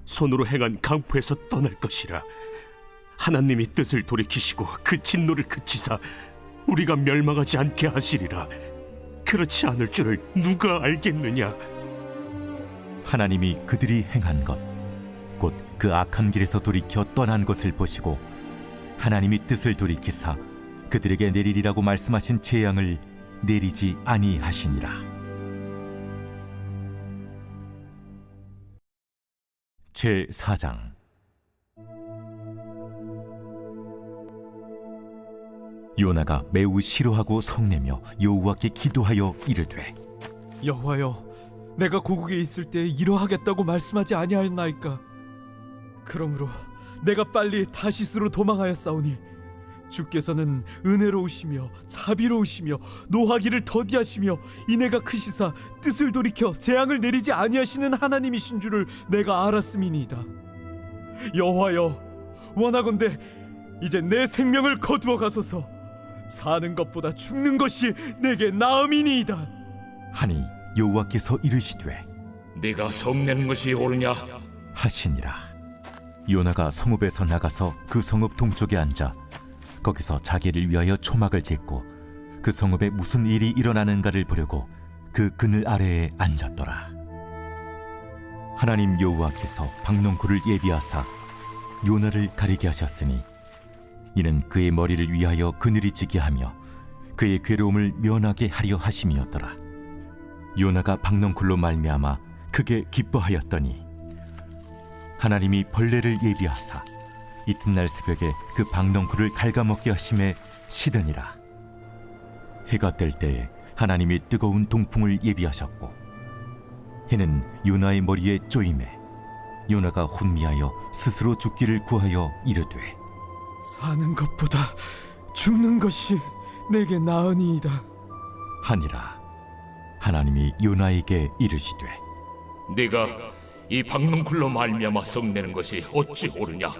손으로 행한 강포에서 떠날 것이라. 하나님이 뜻을 돌이키시고 그 진노를 그치사 우리가 멸망하지 않게 하시리라. 그렇지 않을 줄을 누가 알겠느냐. 하나님이 그들이 행한 것 곧 그 악한 길에서 돌이켜 떠난 것을 보시고 하나님이 뜻을 돌이키사 그들에게 내리리라고 말씀하신 재앙을 내리지 아니하시니라. 제4장. 요나가 매우 싫어하고 성내며 여호와께 기도하여 이르되 여호와여, 내가 고국에 있을 때 이러하겠다고 말씀하지 아니하였나이까? 그러므로 내가 빨리 다시스로 도망하였사오니 주께서는 은혜로우시며 자비로우시며 노하기를 더디하시며 인애가 크시사 뜻을 돌이켜 재앙을 내리지 아니하시는 하나님이신 줄을 내가 알았음이니이다. 여호와여, 원하건대 이제 내 생명을 거두어 가소서. 사는 것보다 죽는 것이 내게 나음이니이다. 하니 여호와께서 이르시되 네가 성내는 것이 옳으냐? 하시니라. 요나가 성읍에서 나가서 그 성읍 동쪽에 앉아 거기서 자기를 위하여 초막을 짓고 그 성읍에 무슨 일이 일어나는가를 보려고 그 그늘 아래에 앉았더라. 하나님 여호와께서 박농쿨을 예비하사 요나를 가리게 하셨으니 이는 그의 머리를 위하여 그늘이 지게 하며 그의 괴로움을 면하게 하려 하심이었더라. 요나가 박농쿨로 말미암아 크게 기뻐하였더니 하나님이 벌레를 예비하사 이튿날 새벽에 그 박농쿨을 갉아먹게 하심에 시드니라. 해가 뜰 때에 하나님이 뜨거운 동풍을 예비하셨고 해는 요나의 머리에 쪼임에 요나가 혼미하여 스스로 죽기를 구하여 이르되 사는 것보다 죽는 것이 내게 나으니이다 하니라. 하나님이 요나에게 이르시되 네가 이 박농쿨로 말미암아 성내는 것이 어찌 옳으냐?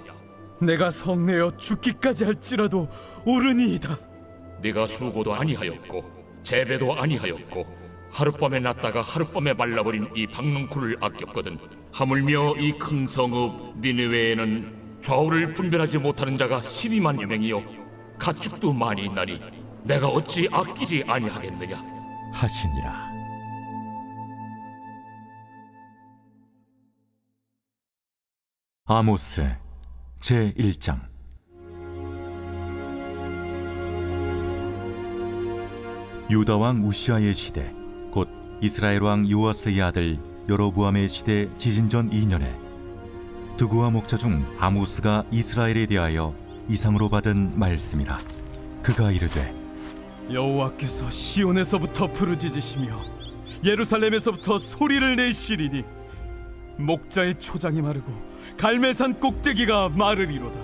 내가 성내어 죽기까지 할지라도 옳으니이다. 네가 수고도 아니하였고 재배도 아니하였고 하룻밤에 났다가 하룻밤에 말라버린 이 박농쿨을 아꼈거든. 하물며 이 큰 성읍 니느웨에는 좌우를 분별하지 못하는 자가 12만 명이요 가축도 많이 있나니 내가 어찌 아끼지 아니하겠느냐? 하시니라. 아모스 제1장. 유다 왕 우시아의 시대 곧 이스라엘 왕 요아스의 아들 여로보암의 시대 지진전 2년에 드구와 목자 중 아모스가 이스라엘에 대하여 이상으로 받은 말씀이라. 그가 이르되 여호와께서 시온에서부터 부르짖으시며 예루살렘에서부터 소리를 내시리니 목자의 초장이 마르고 갈멜산 꼭대기가 마르리로다.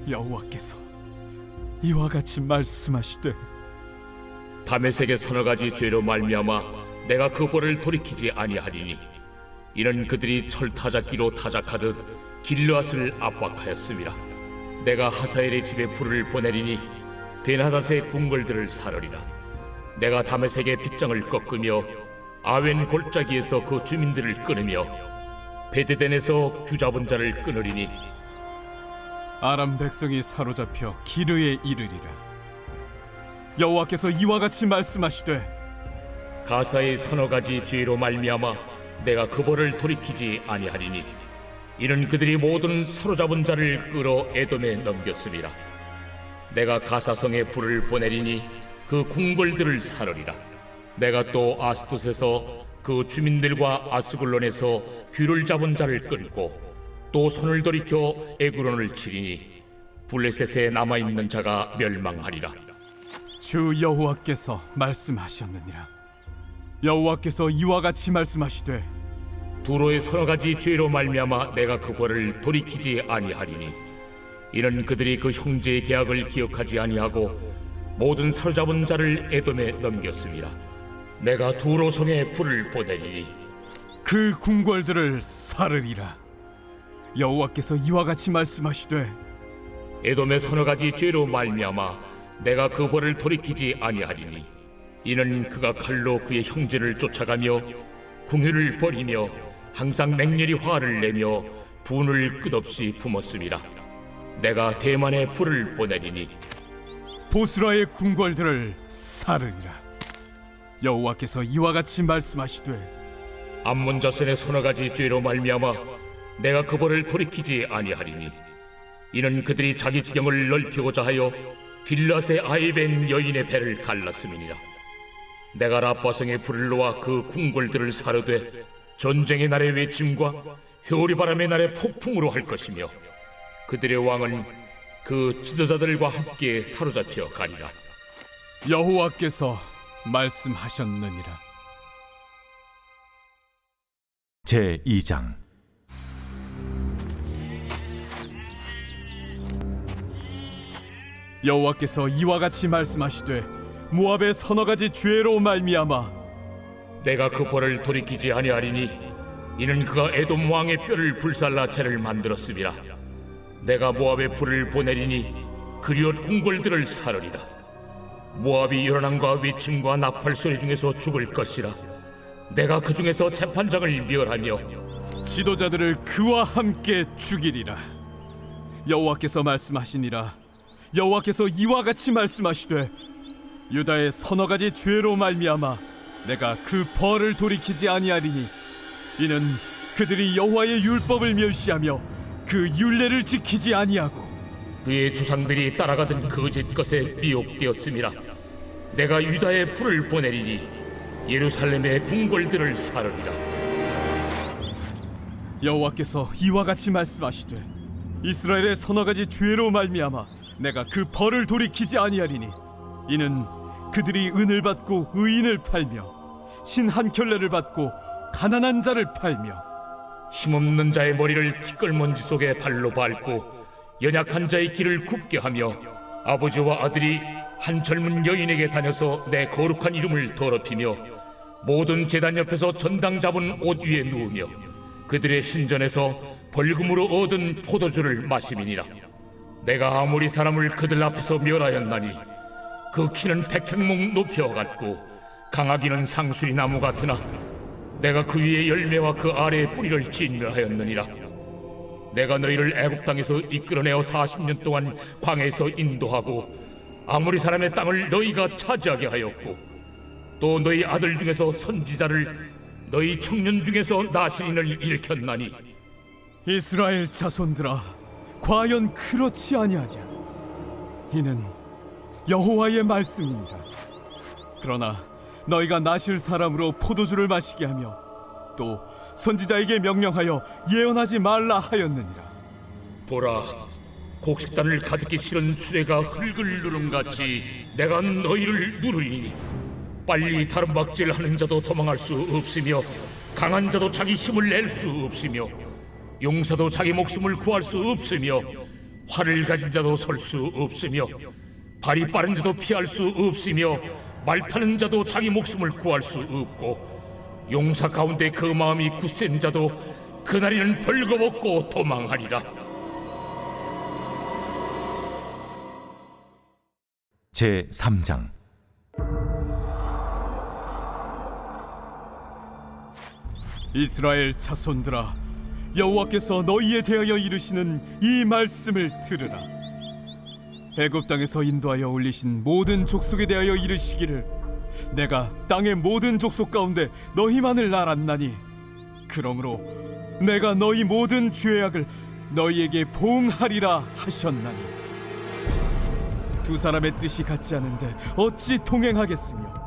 여호와께서 이와 같이 말씀하시되 다메섹의 서너 가지 죄로 말미암아 내가 그 벌을 돌이키지 아니하리니 이는 그들이 철타작기로 타작하듯 길르앗을 압박하였음이라. 내가 하사엘의 집에 불을 보내리니 베나닷의 궁궐들을 사르리라. 내가 다메섹의 빗장을 꺾으며 아웬 골짜기에서 그 주민들을 끊으며 베데덴에서 규잡은 자를 끊으리니 아람 백성이 사로잡혀 기르에 이르리라. 여호와께서 이와 같이 말씀하시되 가사의 서너 가지 죄로 말미암아 내가 그 벌을 돌이키지 아니하리니 이는 그들이 모든 사로잡은 자를 끌어 에돔에 넘겼으리라. 내가 가사성에 불을 보내리니 그 궁궐들을 사르리라. 내가 또 아스돗에서 그 주민들과 아스글론에서 귀를 잡은 자를 끊고 또 손을 돌이켜 에그론을 치리니 블레셋에 남아있는 자가 멸망하리라. 주 여호와께서 말씀하셨느니라. 여호와께서 이와 같이 말씀하시되 두로의 서너 가지 죄로 말미암아 내가 그 벌을 돌이키지 아니하리니 이는 그들이 그 형제의 계약을 기억하지 아니하고 모든 사로잡은 자를 에돔에 넘겼습니다. 내가 두로성에 불을 보내리니 그 궁궐들을 사르리라. 여호와께서 이와 같이 말씀하시되 에돔의 서너 가지 죄로 말미암아 내가 그 벌을 돌이키지 아니하리니 이는 그가 칼로 그의 형제를 쫓아가며 궁유를 버리며 항상 맹렬히 화를 내며 분을 끝없이 품었습니다. 내가 대만에 불을 보내리니 보스라의 궁궐들을 사르리라. 여호와께서 이와 같이 말씀하시되 암몬 자손의 서너 가지 죄로 말미암아 내가 그 벌을 돌이키지 아니하리니 이는 그들이 자기 지경을 넓히고자 하여 빌라세 아이벤 여인의 배를 갈랐음이니라. 내가 라빠성의 불을 놓아 그 궁궐들을 사르되 전쟁의 날의 외침과 효리바람의 날의 폭풍으로 할 것이며 그들의 왕은 그 지도자들과 함께 사로잡혀 가리라. 여호와께서 말씀하셨느니라. 제 2장. 여호와께서 이와 같이 말씀하시되 모압의 서너 가지 죄로 말미암아 내가 그 벌을 돌이키지 아니하리니 이는 그가 에돔 왕의 뼈를 불살라 채를 만들었음이라. 내가 모압에 불을 보내리니 그리옷 궁궐들을 사르리라. 모압이 요란함과 외침과 나팔 소리 중에서 죽을 것이라. 내가 그 중에서 재판장을 멸하며 지도자들을 그와 함께 죽이리라. 여호와께서 말씀하시니라. 여호와께서 이와 같이 말씀하시되 유다의 서너 가지 죄로 말미암아 내가 그 벌을 돌이키지 아니하리니 이는 그들이 여호와의 율법을 멸시하며 그 율례를 지키지 아니하고 그의 조상들이 따라가던 거짓 것에 미혹되었음이라. 내가 유다에 불을 보내리니 예루살렘의 궁궐들을 사르리라. 여호와께서 이와 같이 말씀하시되 이스라엘의 서너 가지 죄로 말미암아 내가 그 벌을 돌이키지 아니하리니 이는 그들이 은을 받고 의인을 팔며 신 한 켤레를 받고 가난한 자를 팔며 힘없는 자의 머리를 티끌먼지 속에 발로 밟고 연약한 자의 길을 굽게 하며 아버지와 아들이 한 젊은 여인에게 다녀서 내 거룩한 이름을 더럽히며 모든 제단 옆에서 전당 잡은 옷 위에 누우며 그들의 신전에서 벌금으로 얻은 포도주를 마심이니라. 내가 아무리 사람을 그들 앞에서 멸하였나니 그 키는 백향목 높여 같고 강하기는 상수리 나무 같으나 내가 그 위에 열매와 그 아래에 뿌리를 진멸하였느니라. 내가 너희를 애굽 땅에서 이끌어내어 40년 동안 광야에서 인도하고 아무리 사람의 땅을 너희가 차지하게 하였고 또 너희 아들 중에서 선지자를 너희 청년 중에서 나시린을 일으켰나니 이스라엘 자손들아 과연 그렇지 아니하냐. 이는 여호와의 말씀이니라. 그러나 너희가 나실 사람으로 포도주를 마시게 하며 또 선지자에게 명령하여 예언하지 말라 하였느니라. 보라, 곡식단을 가득히 실은 수레가 흙을 누름같이 내가 너희를 누르리니 빨리 다름박질 하는 자도 도망할 수 없으며 강한 자도 자기 힘을 낼 수 없으며 용사도 자기 목숨을 구할 수 없으며 활을 가진 자도 설 수 없으며 발이 빠른 자도 피할 수 없으며 말 타는 자도 자기 목숨을 구할 수 없고 용사 가운데 그 마음이 굳센 자도 그날에는 벌거벗고 도망하리라. 제 3장. 이스라엘 자손들아 여호와께서 너희에 대하여 이르시는 이 말씀을 들으라. 애굽 땅에서 인도하여 올리신 모든 족속에 대하여 이르시기를 내가 땅의 모든 족속 가운데 너희만을 알았나니 그러므로 내가 너희 모든 죄악을 너희에게 보응하리라 하셨나니 두 사람의 뜻이 같지 않은데 어찌 동행하겠으며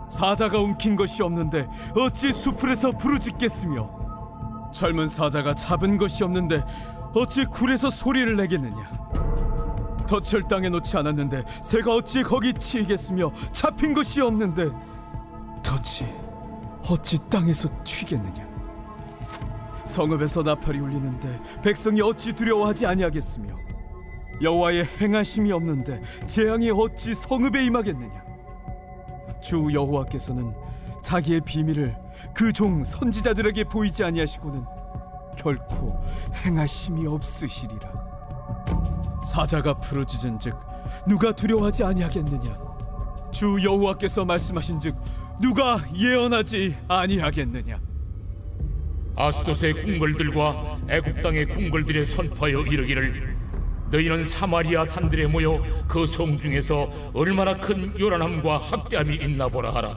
사자가 움킨 것이 없는데 어찌 수풀에서 부르짖겠으며 젊은 사자가 잡은 것이 없는데 어찌 굴에서 소리를 내겠느냐. 덫을 땅에 놓지 않았는데 새가 어찌 거기 치이겠으며 잡힌 것이 없는데 덫이 어찌 땅에서 튀겠느냐. 성읍에서 나팔이 울리는데 백성이 어찌 두려워하지 아니하겠으며 여호와의 행하심이 없는데 재앙이 어찌 성읍에 임하겠느냐. 주 여호와께서는 자기의 비밀을 그 종 선지자들에게 보이지 아니하시고는 결코 행하심이 없으시리라. 사자가 부르짖은즉 누가 두려워하지 아니하겠느냐. 주 여호와께서 말씀하신즉 누가 예언하지 아니하겠느냐. 아스돗의 궁궐들과 애굽 땅의 궁궐들에 선포하여 이르기를 너희는 사마리아 산들에 모여 그 성 중에서 얼마나 큰 요란함과 학대함이 있나 보라 하라.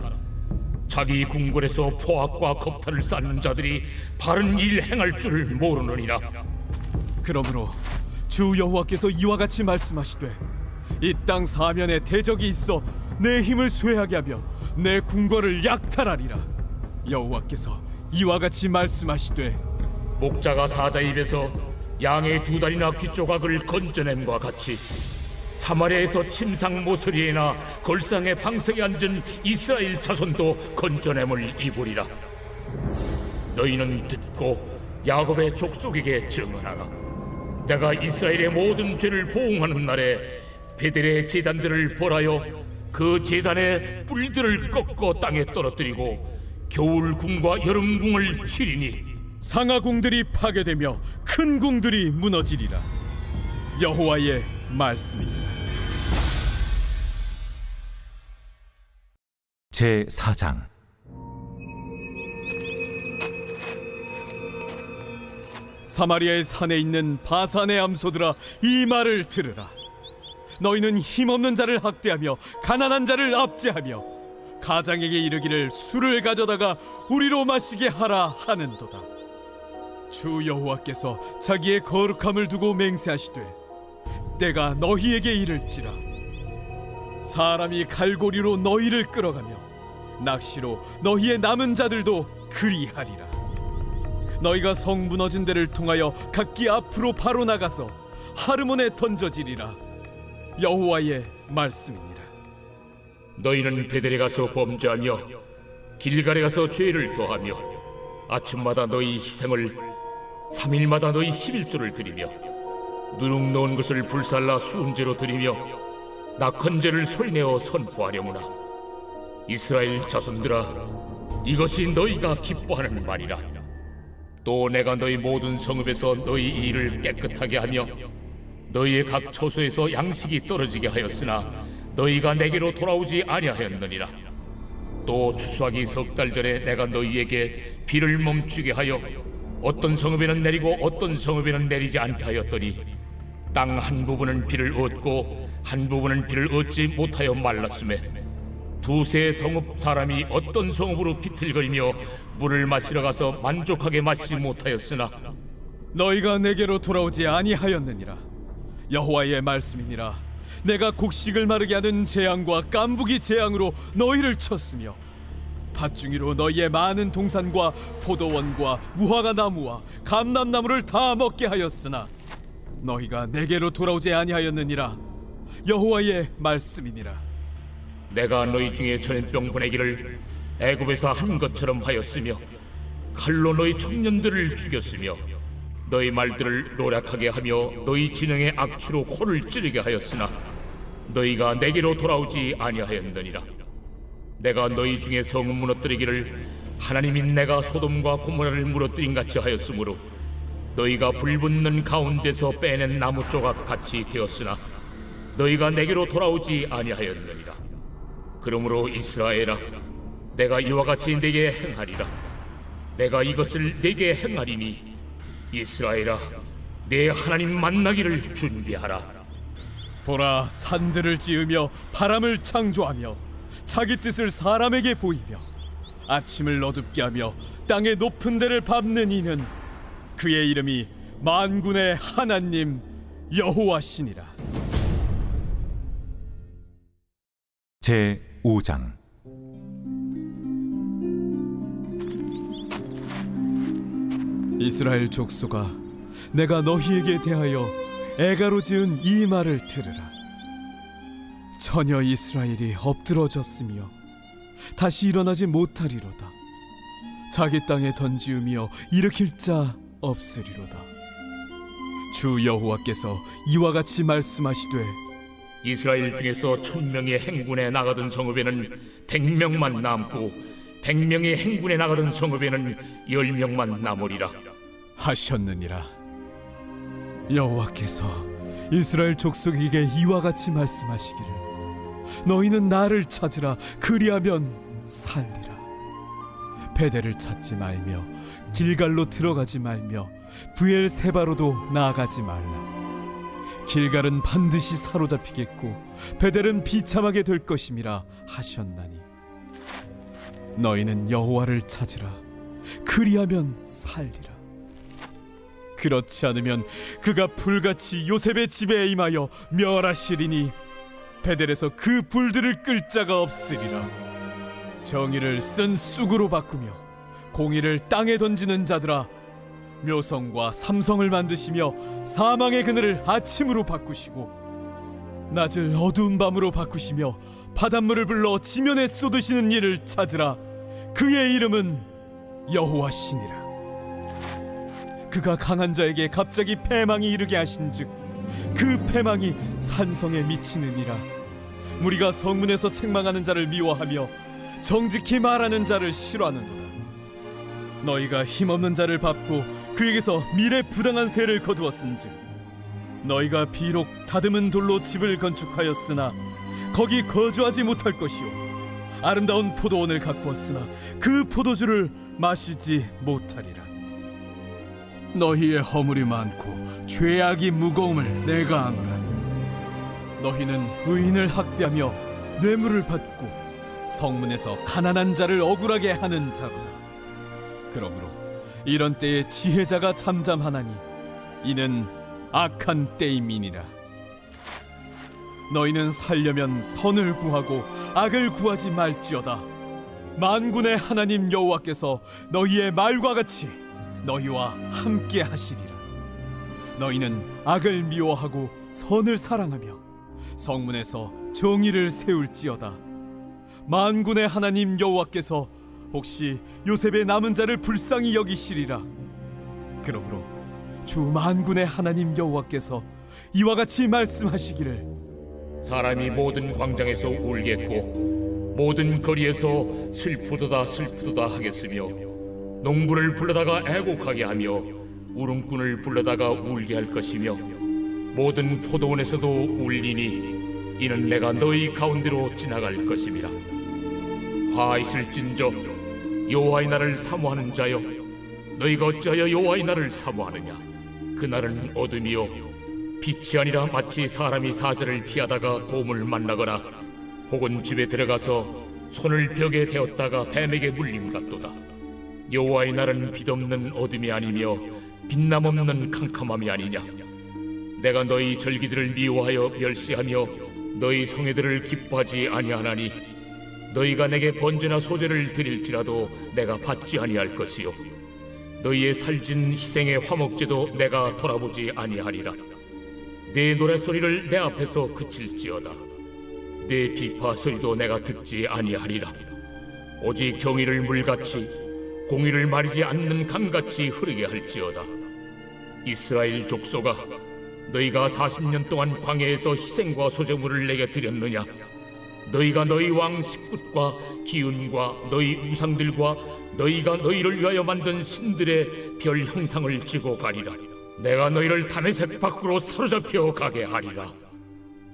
자기 궁궐에서 포악과 겁탈을 쌓는 자들이 바른 일 행할 줄을 모르느니라. 그러므로 주 여호와께서 이와 같이 말씀하시되 이 땅 사면에 대적이 있어 내 힘을 쇠하게 하며 내 궁궐을 약탈하리라. 여호와께서 이와 같이 말씀하시되 목자가 사자 입에서 양의 두 다리나 귀 조각을 건져냄과 같이 사마리아에서 침상 모서리에나 걸상의 방석에 앉은 이스라엘 자손도 건져냄을 입으리라. 너희는 듣고 야곱의 족속에게 증언하라. 내가 이스라엘의 모든 죄를 보응하는 날에 베델의 제단들을 벌하여 그 제단의 뿔들을 꺾어 땅에 떨어뜨리고 겨울궁과 여름궁을 치리니 상하궁들이 파괴되며 큰 궁들이 무너지리라. 여호와의 말씀입니다. 제 4장. 사마리아의 산에 있는 바산의 암소들아, 이 말을 들으라. 너희는 힘없는 자를 학대하며 가난한 자를 압제하며 가장에게 이르기를 술을 가져다가 우리로 마시게 하라 하는도다. 주 여호와께서 자기의 거룩함을 두고 맹세하시되 때가 너희에게 이를지라. 사람이 갈고리로 너희를 끌어가며 낚시로 너희의 남은 자들도 그리하리라. 너희가 성 무너진 데를 통하여 각기 앞으로 바로 나가서 하르몬에 던져지리라. 여호와의 말씀이니라. 너희는 베델에 가서 범죄하며 길갈에 가서 죄를 더하며 아침마다 너희 희생을 3일마다 너희 11조를 드리며 누룩 넣은 것을 불살라 수음제로 드리며 낙헌제를 소리내어 선포하려무나. 이스라엘 자손들아, 이것이 너희가 기뻐하는 말이라. 또 내가 너희 모든 성읍에서 너희 일을 깨끗하게 하며 너희의 각 처소에서 양식이 떨어지게 하였으나 너희가 내게로 돌아오지 아니하였느니라. 또 추수하기 석 달 전에 내가 너희에게 비를 멈추게 하여 어떤 성읍에는 내리고 어떤 성읍에는 내리지 않게 하였더니 땅 한 부분은 비를 얻고 한 부분은 비를 얻지 못하여 말랐음에 두세 성읍 사람이 어떤 성읍으로 비틀거리며 물을 마시러 가서 만족하게 마시지 못하였으나 너희가 내게로 돌아오지 아니하였느니라. 여호와의 말씀이니라. 내가 곡식을 마르게 하는 재앙과 깐부기 재앙으로 너희를 쳤으며 밭중이로 너희의 많은 동산과 포도원과 무화과 나무와 감람나무를 다 먹게 하였으나 너희가 내게로 돌아오지 아니하였느니라. 여호와의 말씀이니라. 내가 너희 중에 전염병 보내기를 애굽에서 한 것처럼 하였으며 칼로 너희 청년들을 죽였으며 너희 말들을 노략하게 하며 너희 진영의 악취로 코를 찌르게 하였으나 너희가 내게로 돌아오지 아니하였느니라. 내가 너희 중에 성을 무너뜨리기를 하나님이 내가 소돔과 고모라를 무너뜨린 같이 하였으므로 너희가 불붙는 가운데서 빼낸 나무 조각 같이 되었으나 너희가 내게로 돌아오지 아니하였느니라. 그러므로 이스라엘아, 내가 이와 같이 내게 행하리라. 내가 이것을 내게 행하리니 이스라엘아, 내 하나님 만나기를 준비하라. 보라, 산들을 지으며 바람을 창조하며 자기 뜻을 사람에게 보이며 아침을 어둡게 하며 땅의 높은 데를 밟는 이는 그의 이름이 만군의 하나님 여호와시니라. 제 5장. 이스라엘 족속아, 내가 너희에게 대하여 애가로 지은 이 말을 들으라. 처녀 이스라엘이 엎드러졌으며 다시 일어나지 못하리로다. 자기 땅에 던지우며 일으킬 자 없으리로다. 주 여호와께서 이와 같이 말씀하시되 이스라엘 중에서 1000명의 행군에 나가던 성읍에는 100명만 남고 100명의 행군에 나가던 성읍에는 10명만 남으리라 하셨느니라. 여호와께서 이스라엘 족속에게 이와 같이 말씀하시기를 너희는 나를 찾으라. 그리하면 살리라. 베델을 찾지 말며 길갈로 들어가지 말며 브엘세바로도 나아가지 말라. 길갈은 반드시 사로잡히겠고 베델은 비참하게 될 것임이라 하셨나니 너희는 여호와를 찾으라. 그리하면 살리라. 그렇지 않으면 그가 불같이 요셉의 집에 임하여 멸하시리니 베델에서 그 불들을 끌 자가 없으리라. 정의를 쓴 쑥으로 바꾸며 공의를 땅에 던지는 자들아, 묘성과 삼성을 만드시며 사망의 그늘을 아침으로 바꾸시고 낮을 어두운 밤으로 바꾸시며 바닷물을 불러 지면에 쏟으시는 이를 찾으라. 그의 이름은 여호와시니라. 그가 강한 자에게 갑자기 패망이 이르게 하신즉 그 패망이 산성에 미치느니라. 무리가 성문에서 책망하는 자를 미워하며 정직히 말하는 자를 싫어하는도다. 너희가 힘없는 자를 밟고 그에게서 미래 부당한 세를 거두었은즉 너희가 비록 다듬은 돌로 집을 건축하였으나 거기 거주하지 못할 것이요 아름다운 포도원을 가꾸었으나 그 포도주를 마시지 못하리라. 너희의 허물이 많고 죄악이 무거움을 내가 아노라. 너희는 의인을 학대하며 뇌물을 받고 성문에서 가난한 자를 억울하게 하는 자로다. 그러므로 이런 때에 지혜자가 잠잠하나니 이는 악한 때임이니라. 너희는 살려면 선을 구하고 악을 구하지 말지어다. 만군의 하나님 여호와께서 너희의 말과 같이 너희와 함께 하시리라. 너희는 악을 미워하고 선을 사랑하며 성문에서 정의를 세울지어다. 만군의 하나님 여호와께서 혹시 요셉의 남은 자를 불쌍히 여기시리라. 그러므로 주 만군의 하나님 여호와께서 이와 같이 말씀하시기를 사람이 모든 광장에서 울겠고 모든 거리에서 슬프도다 슬프도다 하겠으며 농부를 불러다가 애곡하게 하며 울음꾼을 불러다가 울게 할 것이며 모든 포도원에서도 울리니 이는 내가 너희 가운데로 지나갈 것임이라. 화 있을진저 여호와의 날을 사모하는 자여, 너희가 어찌하여 여호와의 날을 사모하느냐? 그날은 어둠이요 빛이 아니라 마치 사람이 사자를 피하다가 곰을 만나거나 혹은 집에 들어가서 손을 벽에 대었다가 뱀에게 물림 같도다. 여호와의 날은 빛없는 어둠이 아니며 빛남 없는 캄캄함이 아니냐? 내가 너희 절기들을 미워하여 멸시하며 너희 성회들을 기뻐하지 아니하나니 너희가 내게 번제나 소제를 드릴지라도 내가 받지 아니할 것이요 너희의 살진 희생의 화목제도 내가 돌아보지 아니하리라. 내 노랫소리를 내 앞에서 그칠지어다. 내 비파 소리도 내가 듣지 아니하리라. 오직 정의를 물같이 공의를 마리지 않는 강같이 흐르게 할지어다. 이스라엘 족속아, 너희가 40년 동안 광야에서 희생과 소제물을 내게 드렸느냐? 너희가 너희 왕 식굿과 기운과 너희 우상들과 너희가 너희를 위하여 만든 신들의 별 형상을 지고 가리라. 내가 너희를 다메섹 밖으로 사로잡혀 가게 하리라.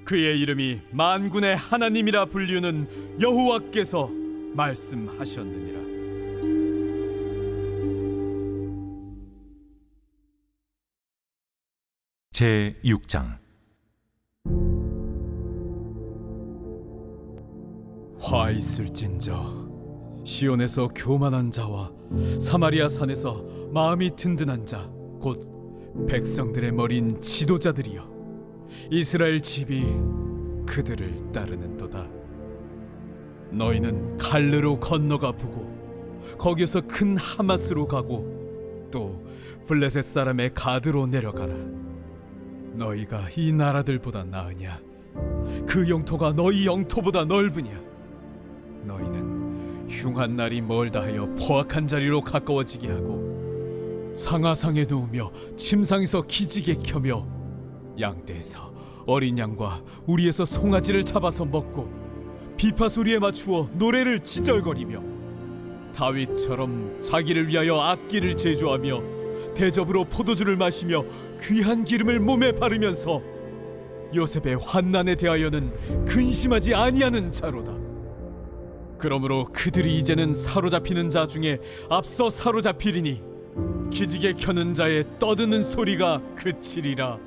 그의 이름이 만군의 하나님이라 불리우는 여호와께서 말씀하셨느니라. 제 6장. 화 있을진저 시온에서 교만한 자와 사마리아 산에서 마음이 든든한 자 곧 백성들의 머리인 지도자들이여, 이스라엘 집이 그들을 따르는도다. 너희는 갈르로 건너가 보고 거기서 큰 하마스로 가고 또 블레셋 사람의 가드로 내려가라. 너희가 이 나라들보다 나으냐? 그 영토가 너희 영토보다 넓으냐? 너희는 흉한 날이 멀다 하여 포악한 자리로 가까워지게 하고 상하상에 누우며 침상에서 기지개 켜며 양떼에서 어린 양과 우리에서 송아지를 잡아서 먹고 비파 소리에 맞추어 노래를 지절거리며 다윗처럼 자기를 위하여 악기를 제조하며 대접으로 포도주를 마시며 귀한 기름을 몸에 바르면서 요셉의 환난에 대하여는 근심하지 아니하는 자로다. 그러므로 그들이 이제는 사로잡히는 자 중에 앞서 사로잡히리니 기지개 켜는 자의 떠드는 소리가 그치리라.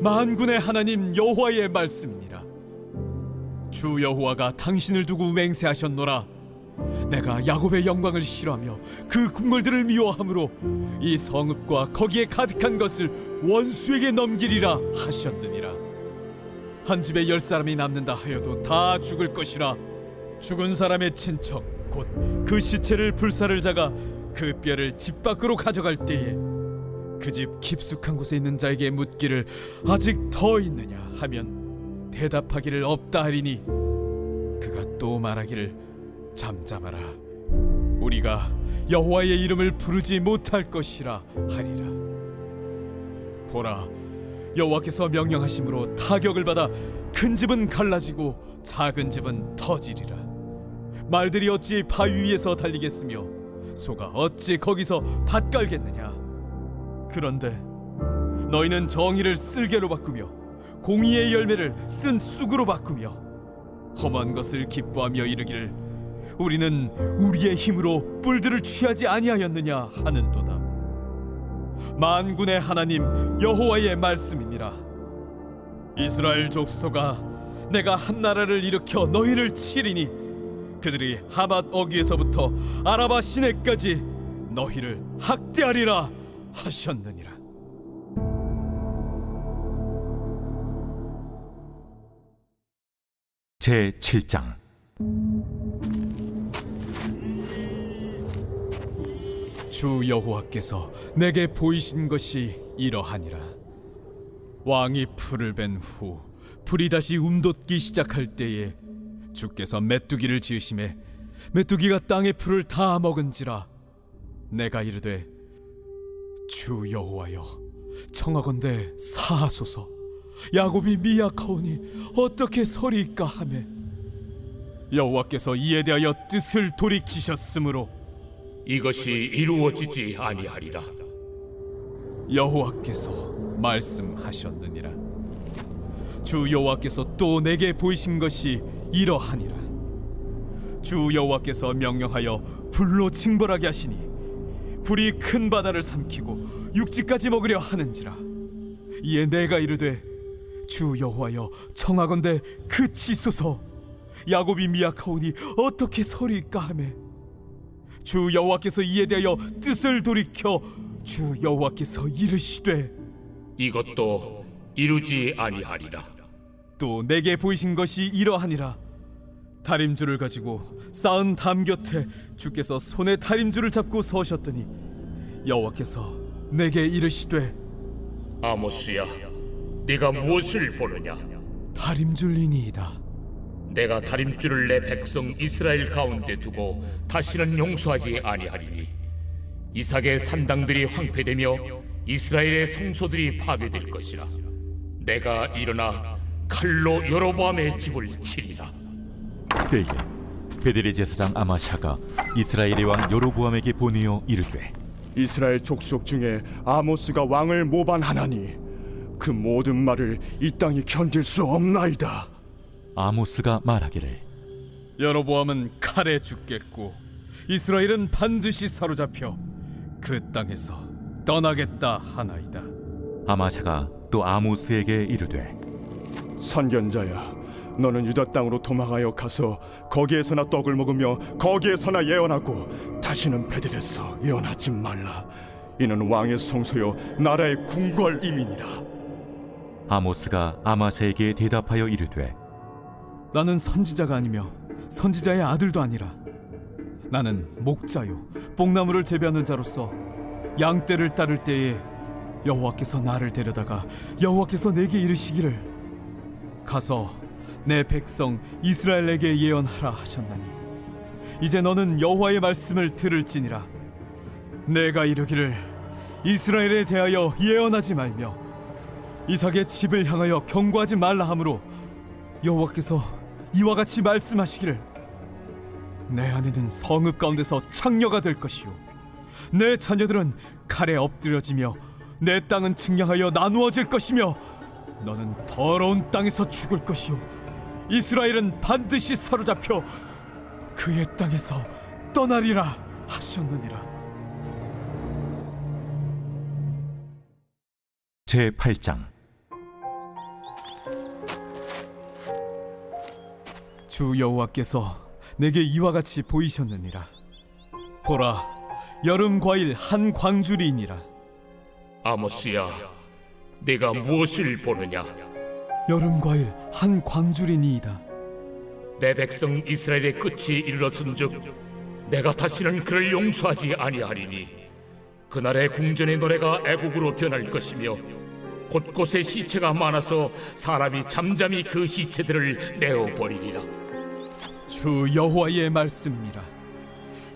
만군의 하나님 여호와의 말씀이니라. 주 여호와가 당신을 두고 맹세하셨노라. 내가 야곱의 영광을 싫어하며 그 궁궐들을 미워함으로 이 성읍과 거기에 가득한 것을 원수에게 넘기리라 하셨느니라. 한 집에 10사람이 남는다 하여도 다 죽을 것이라. 죽은 사람의 친척 곧 그 시체를 불사를 자가 그 뼈를 집 밖으로 가져갈 때에 그 집 깊숙한 곳에 있는 자에게 묻기를 아직 더 있느냐 하면 대답하기를 없다 하리니 그가 또 말하기를 잠잠하라 우리가 여호와의 이름을 부르지 못할 것이라 하리라. 보라, 여호와께서 명령하심으로 타격을 받아 큰 집은 갈라지고 작은 집은 터지리라. 말들이 어찌 바위 위에서 달리겠으며 소가 어찌 거기서 밭 갈겠느냐. 그런데 너희는 정의를 쓸개로 바꾸며 공의의 열매를 쓴 쑥으로 바꾸며 험한 것을 기뻐하며 이르기를 우리는 우리의 힘으로 뿔들을 취하지 아니하였느냐 하는도다. 만군의 하나님 여호와의 말씀이니라. 이스라엘 족속아, 내가 한 나라를 일으켜 너희를 치리니 그들이 하맛 어귀에서부터 아라바 시내까지 너희를 학대하리라 하셨느니라. 제 7장. 주 여호와께서 내게 보이신 것이 이러하니라. 왕이 풀을 벤 후 풀이 다시 움돋기 시작할 때에 주께서 메뚜기를 지으심에 메뚜기가 땅의 풀을 다 먹은지라. 내가 이르되 주 여호와여, 청하건대 사하소서. 야곱이 미약하오니 어떻게 서리이까 하매 여호와께서 이에 대하여 뜻을 돌이키셨으므로 이것이 이루어지지 아니하리라. 여호와께서 말씀하셨느니라. 주 여호와께서 또 내게 보이신 것이 이러하니라. 주 여호와께서 명령하여 불로 징벌하게 하시니 불이 큰 바다를 삼키고 육지까지 먹으려 하는지라. 이에 내가 이르되 주 여호와여, 청하건대 그치소서. 야곱이 미약하오니 어떻게 서리이까 하매 주 여호와께서 이에 대하여 뜻을 돌이켜 주 여호와께서 이르시되 이것도 이루지 아니하리라. 또 내게 보이신 것이 이러하니라. 다림줄을 가지고 쌓은 담 곁에 주께서 손에 다림줄을 잡고 서셨더니 여호와께서 내게 이르시되 아모스야, 네가 무엇을 보느냐? 다림줄이니이다. 내가 다림줄을 내 백성 이스라엘 가운데 두고 다시는 용서하지 아니하리니 이삭의 산당들이 황폐되며 이스라엘의 성소들이 파괴될 것이라. 내가 일어나 칼로 여로보암의 집을 치리라. 때에 베델의 제사장 아마샤가 이스라엘의 왕 여로보암에게 보내어 이르되 이스라엘 족속 중에 아모스가 왕을 모반하나니 그 모든 말을 이 땅이 견딜 수 없나이다. 아모스가 말하기를 여로보암은 칼에 죽겠고 이스라엘은 반드시 사로잡혀 그 땅에서 떠나겠다 하나이다. 아마샤가 또 아모스에게 이르되 선견자야, 너는 유다 땅으로 도망하여 가서 거기에서나 떡을 먹으며 거기에서나 예언하고 다시는 베델에서 예언하지 말라. 이는 왕의 성소요 나라의 궁궐임이니라. 아모스가 아마샤에게 대답하여 이르되 나는 선지자가 아니며 선지자의 아들도 아니라 나는 목자요 뽕나무를 재배하는 자로서 양떼를 따를 때에 여호와께서 나를 데려다가 여호와께서 내게 이르시기를 가서 내 백성 이스라엘에게 예언하라 하셨나니 이제 너는 여호와의 말씀을 들을지니라. 내가 이르기를 이스라엘에 대하여 예언하지 말며 이삭의 집을 향하여 경고하지 말라 하므로 여호와께서 이와 같이 말씀하시기를 내 아내는 성읍 가운데서 창녀가 될 것이요 내 자녀들은 칼에 엎드려지며 내 땅은 측량하여 나누어질 것이며 너는 더러운 땅에서 죽을 것이요 이스라엘은 반드시 사로잡혀 그의 땅에서 떠나리라 하셨느니라. 제 8장. 주 여호와께서 내게 이와 같이 보이셨느니라. 보라, 여름 과일 한 광주리이니라. 아모스야, 네가 무엇을 보느냐? 여름 과일 한 광주리니이다. 내 백성 이스라엘의 끝이 이르렀은즉 내가 다시는 그를 용서하지 아니하리니 그날의 궁전의 노래가 애곡으로 변할 것이며 곳곳에 시체가 많아서 사람이 잠잠히 그 시체들을 내어버리리라. 주 여호와의 말씀이니라.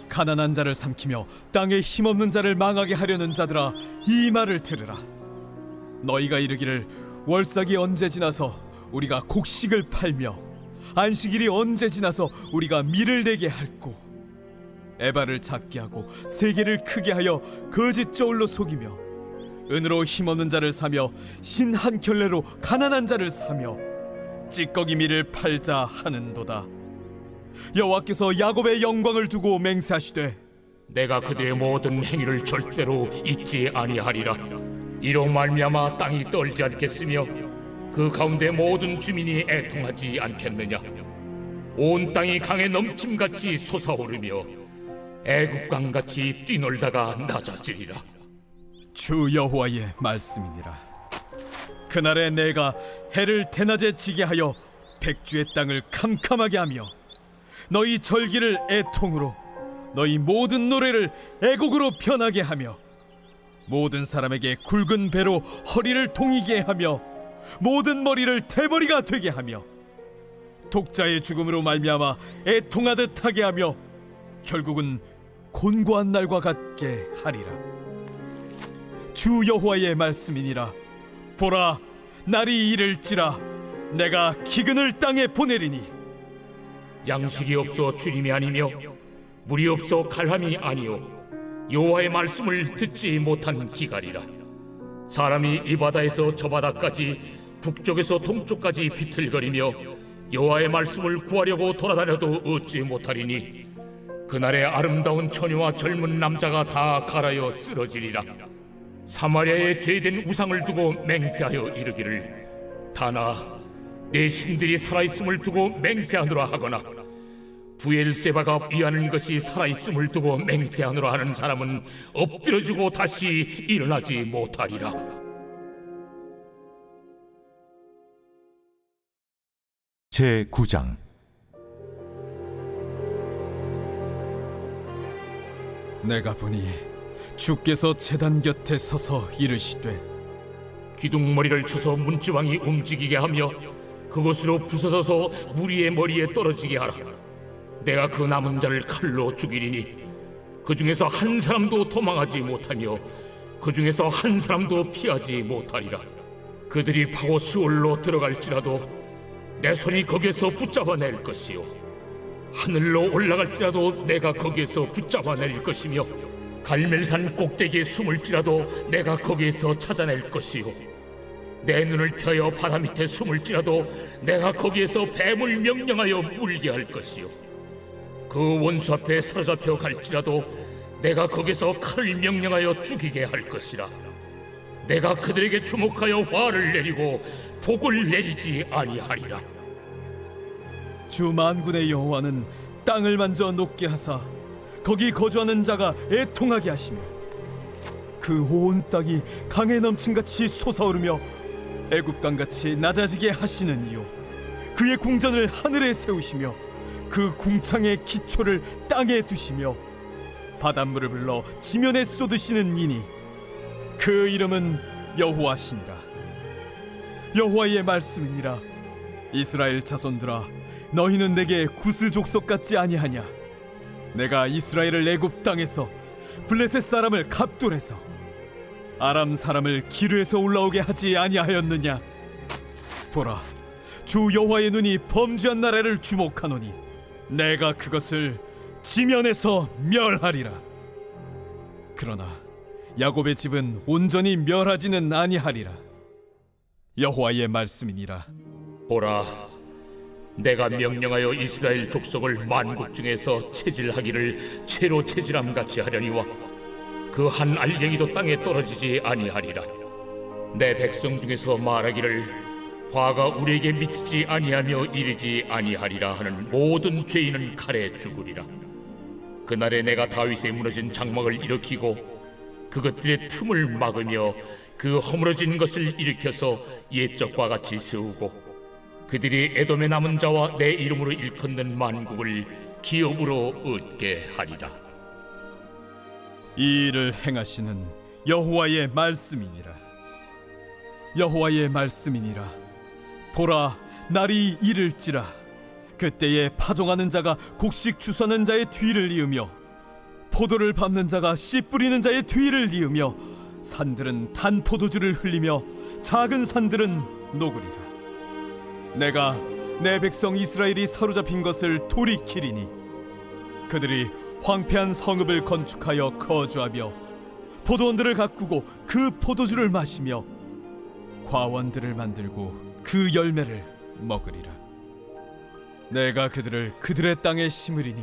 가난한 자를 삼키며 땅에 힘없는 자를 망하게 하려는 자들아, 이 말을 들으라. 너희가 이르기를 월삭이 언제 지나서 우리가 곡식을 팔며 안식일이 언제 지나서 우리가 밀을 내게 할꼬. 에바를 작게 하고 세계를 크게 하여 거짓 저울로 속이며 은으로 힘없는 자를 사며 신 한 켤레로 가난한 자를 사며 찌꺼기 밀을 팔자 하는도다. 여호와께서 야곱의 영광을 두고 맹세하시되 내가 그들의 모든 행위를 절대로 잊지 아니하리라. 이로 말미암아 땅이 떨지 않겠으며 그 가운데 모든 주민이 애통하지 않겠느냐. 온 땅이 강에 넘침같이 솟아오르며 애국강같이 뛰놀다가 낮아지리라. 주 여호와의 말씀이니라. 그날에 내가 해를 대낮에 지게 하여 백주의 땅을 캄캄하게 하며 너희 절기를 애통으로 너희 모든 노래를 애곡으로 변하게 하며 모든 사람에게 굵은 배로 허리를 동이게 하며 모든 머리를 대머리가 되게 하며 독자의 죽음으로 말미암아 애통하듯 하게 하며 결국은 곤고한 날과 같게 하리라. 주 여호와의 말씀이니라. 보라, 날이 이를지라 내가 기근을 땅에 보내리니 양식이 없어 주림이 아니며 물이 없어 갈함이 아니요 여호와의 말씀을 듣지 못한 기갈이라. 사람이 이 바다에서 저 바다까지 북쪽에서 동쪽까지 비틀거리며 여호와의 말씀을 구하려고 돌아다녀도 얻지 못하리니 그날에 아름다운 처녀와 젊은 남자가 다 갈아여 쓰러지리라. 사마리아에 죄된 우상을 두고 맹세하여 이르기를 다나 내 신들이 살아있음을 두고 맹세하노라 하거나 부엘세바가 위하는 것이 살아있음을 두고 맹세하노라 하는 사람은 엎드려지고 다시 일어나지 못하리라. 제9장 내가 보니 주께서 제단 곁에 서서 이르시되 기둥머리를 쳐서 문지방이 움직이게 하며 그것으로 부서져서 무리의 머리에 떨어지게 하라. 내가 그 남은 자를 칼로 죽이리니 그 중에서 한 사람도 도망하지 못하며 그 중에서 한 사람도 피하지 못하리라. 그들이 파고 수월로 들어갈지라도 내 손이 거기에서 붙잡아낼 것이요 하늘로 올라갈지라도 내가 거기에서 붙잡아낼 것이며 갈멜산 꼭대기에 숨을지라도 내가 거기에서 찾아낼 것이요 내 눈을 펴여 바다 밑에 숨을지라도 내가 거기에서 뱀을 명령하여 물게 할 것이요 그 원수 앞에 사로잡혀 갈지라도 내가 거기서 칼을 명령하여 죽이게 할 것이라. 내가 그들에게 주목하여 화를 내리고 복을 내리지 아니하리라. 주 만군의 여호와는 땅을 만져 녹게 하사 거기 거주하는 자가 애통하게 하시며 그 온 땅이 강에 넘친같이 솟아오르며 애굽강같이 낮아지게 하시는 이요 그의 궁전을 하늘에 세우시며 그 궁창의 기초를 땅에 두시며 바닷물을 불러 지면에 쏟으시는 이니 그 이름은 여호와시니라. 여호와의 말씀이니라. 이스라엘 자손들아, 너희는 내게 구슬 족속 같지 아니하냐? 내가 이스라엘을 애굽 땅에서 블레셋 사람을 갑돌에서 아람 사람을 기르에서 올라오게 하지 아니하였느냐? 보라, 주 여호와의 눈이 범죄한 나라를 주목하노니 내가 그것을 지면에서 멸하리라. 그러나 야곱의 집은 온전히 멸하지는 아니하리라. 여호와의 말씀이니라. 보라, 내가 명령하여 이스라엘 족속을 만국 중에서 체질하기를 채로 체질함 같이 하려니와 그 한 알갱이도 땅에 떨어지지 아니하리라. 내 백성 중에서 말하기를 화가 우리에게 미치지 아니하며 이르지 아니하리라 하는 모든 죄인은 칼에 죽으리라. 그날에 내가 다윗의 무너진 장막을 일으키고 그것들의 틈을 막으며 그 허물어진 것을 일으켜서 옛적과 같이 세우고 그들이 에돔의 남은 자와 내 이름으로 일컫는 만국을 기업으로 얻게 하리라. 이 일을 행하시는 여호와의 말씀이니라. 여호와의 말씀이니라. 보라, 날이 이를지라. 그때에 파종하는 자가 곡식 주서는 자의 뒤를 이으며 포도를 밟는 자가 씨 뿌리는 자의 뒤를 이으며 산들은 단 포도주를 흘리며 작은 산들은 녹으리라. 내가 내 백성 이스라엘이 사로잡힌 것을 돌이키리니 그들이 황폐한 성읍을 건축하여 거주하며 포도원들을 가꾸고 그 포도주를 마시며 과원들을 만들고 그 열매를 먹으리라. 내가 그들을 그들의 땅에 심으리니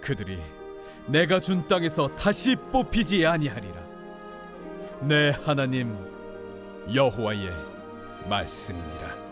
그들이 내가 준 땅에서 다시 뽑히지 아니하리라. 내 하나님 여호와의 말씀이니라.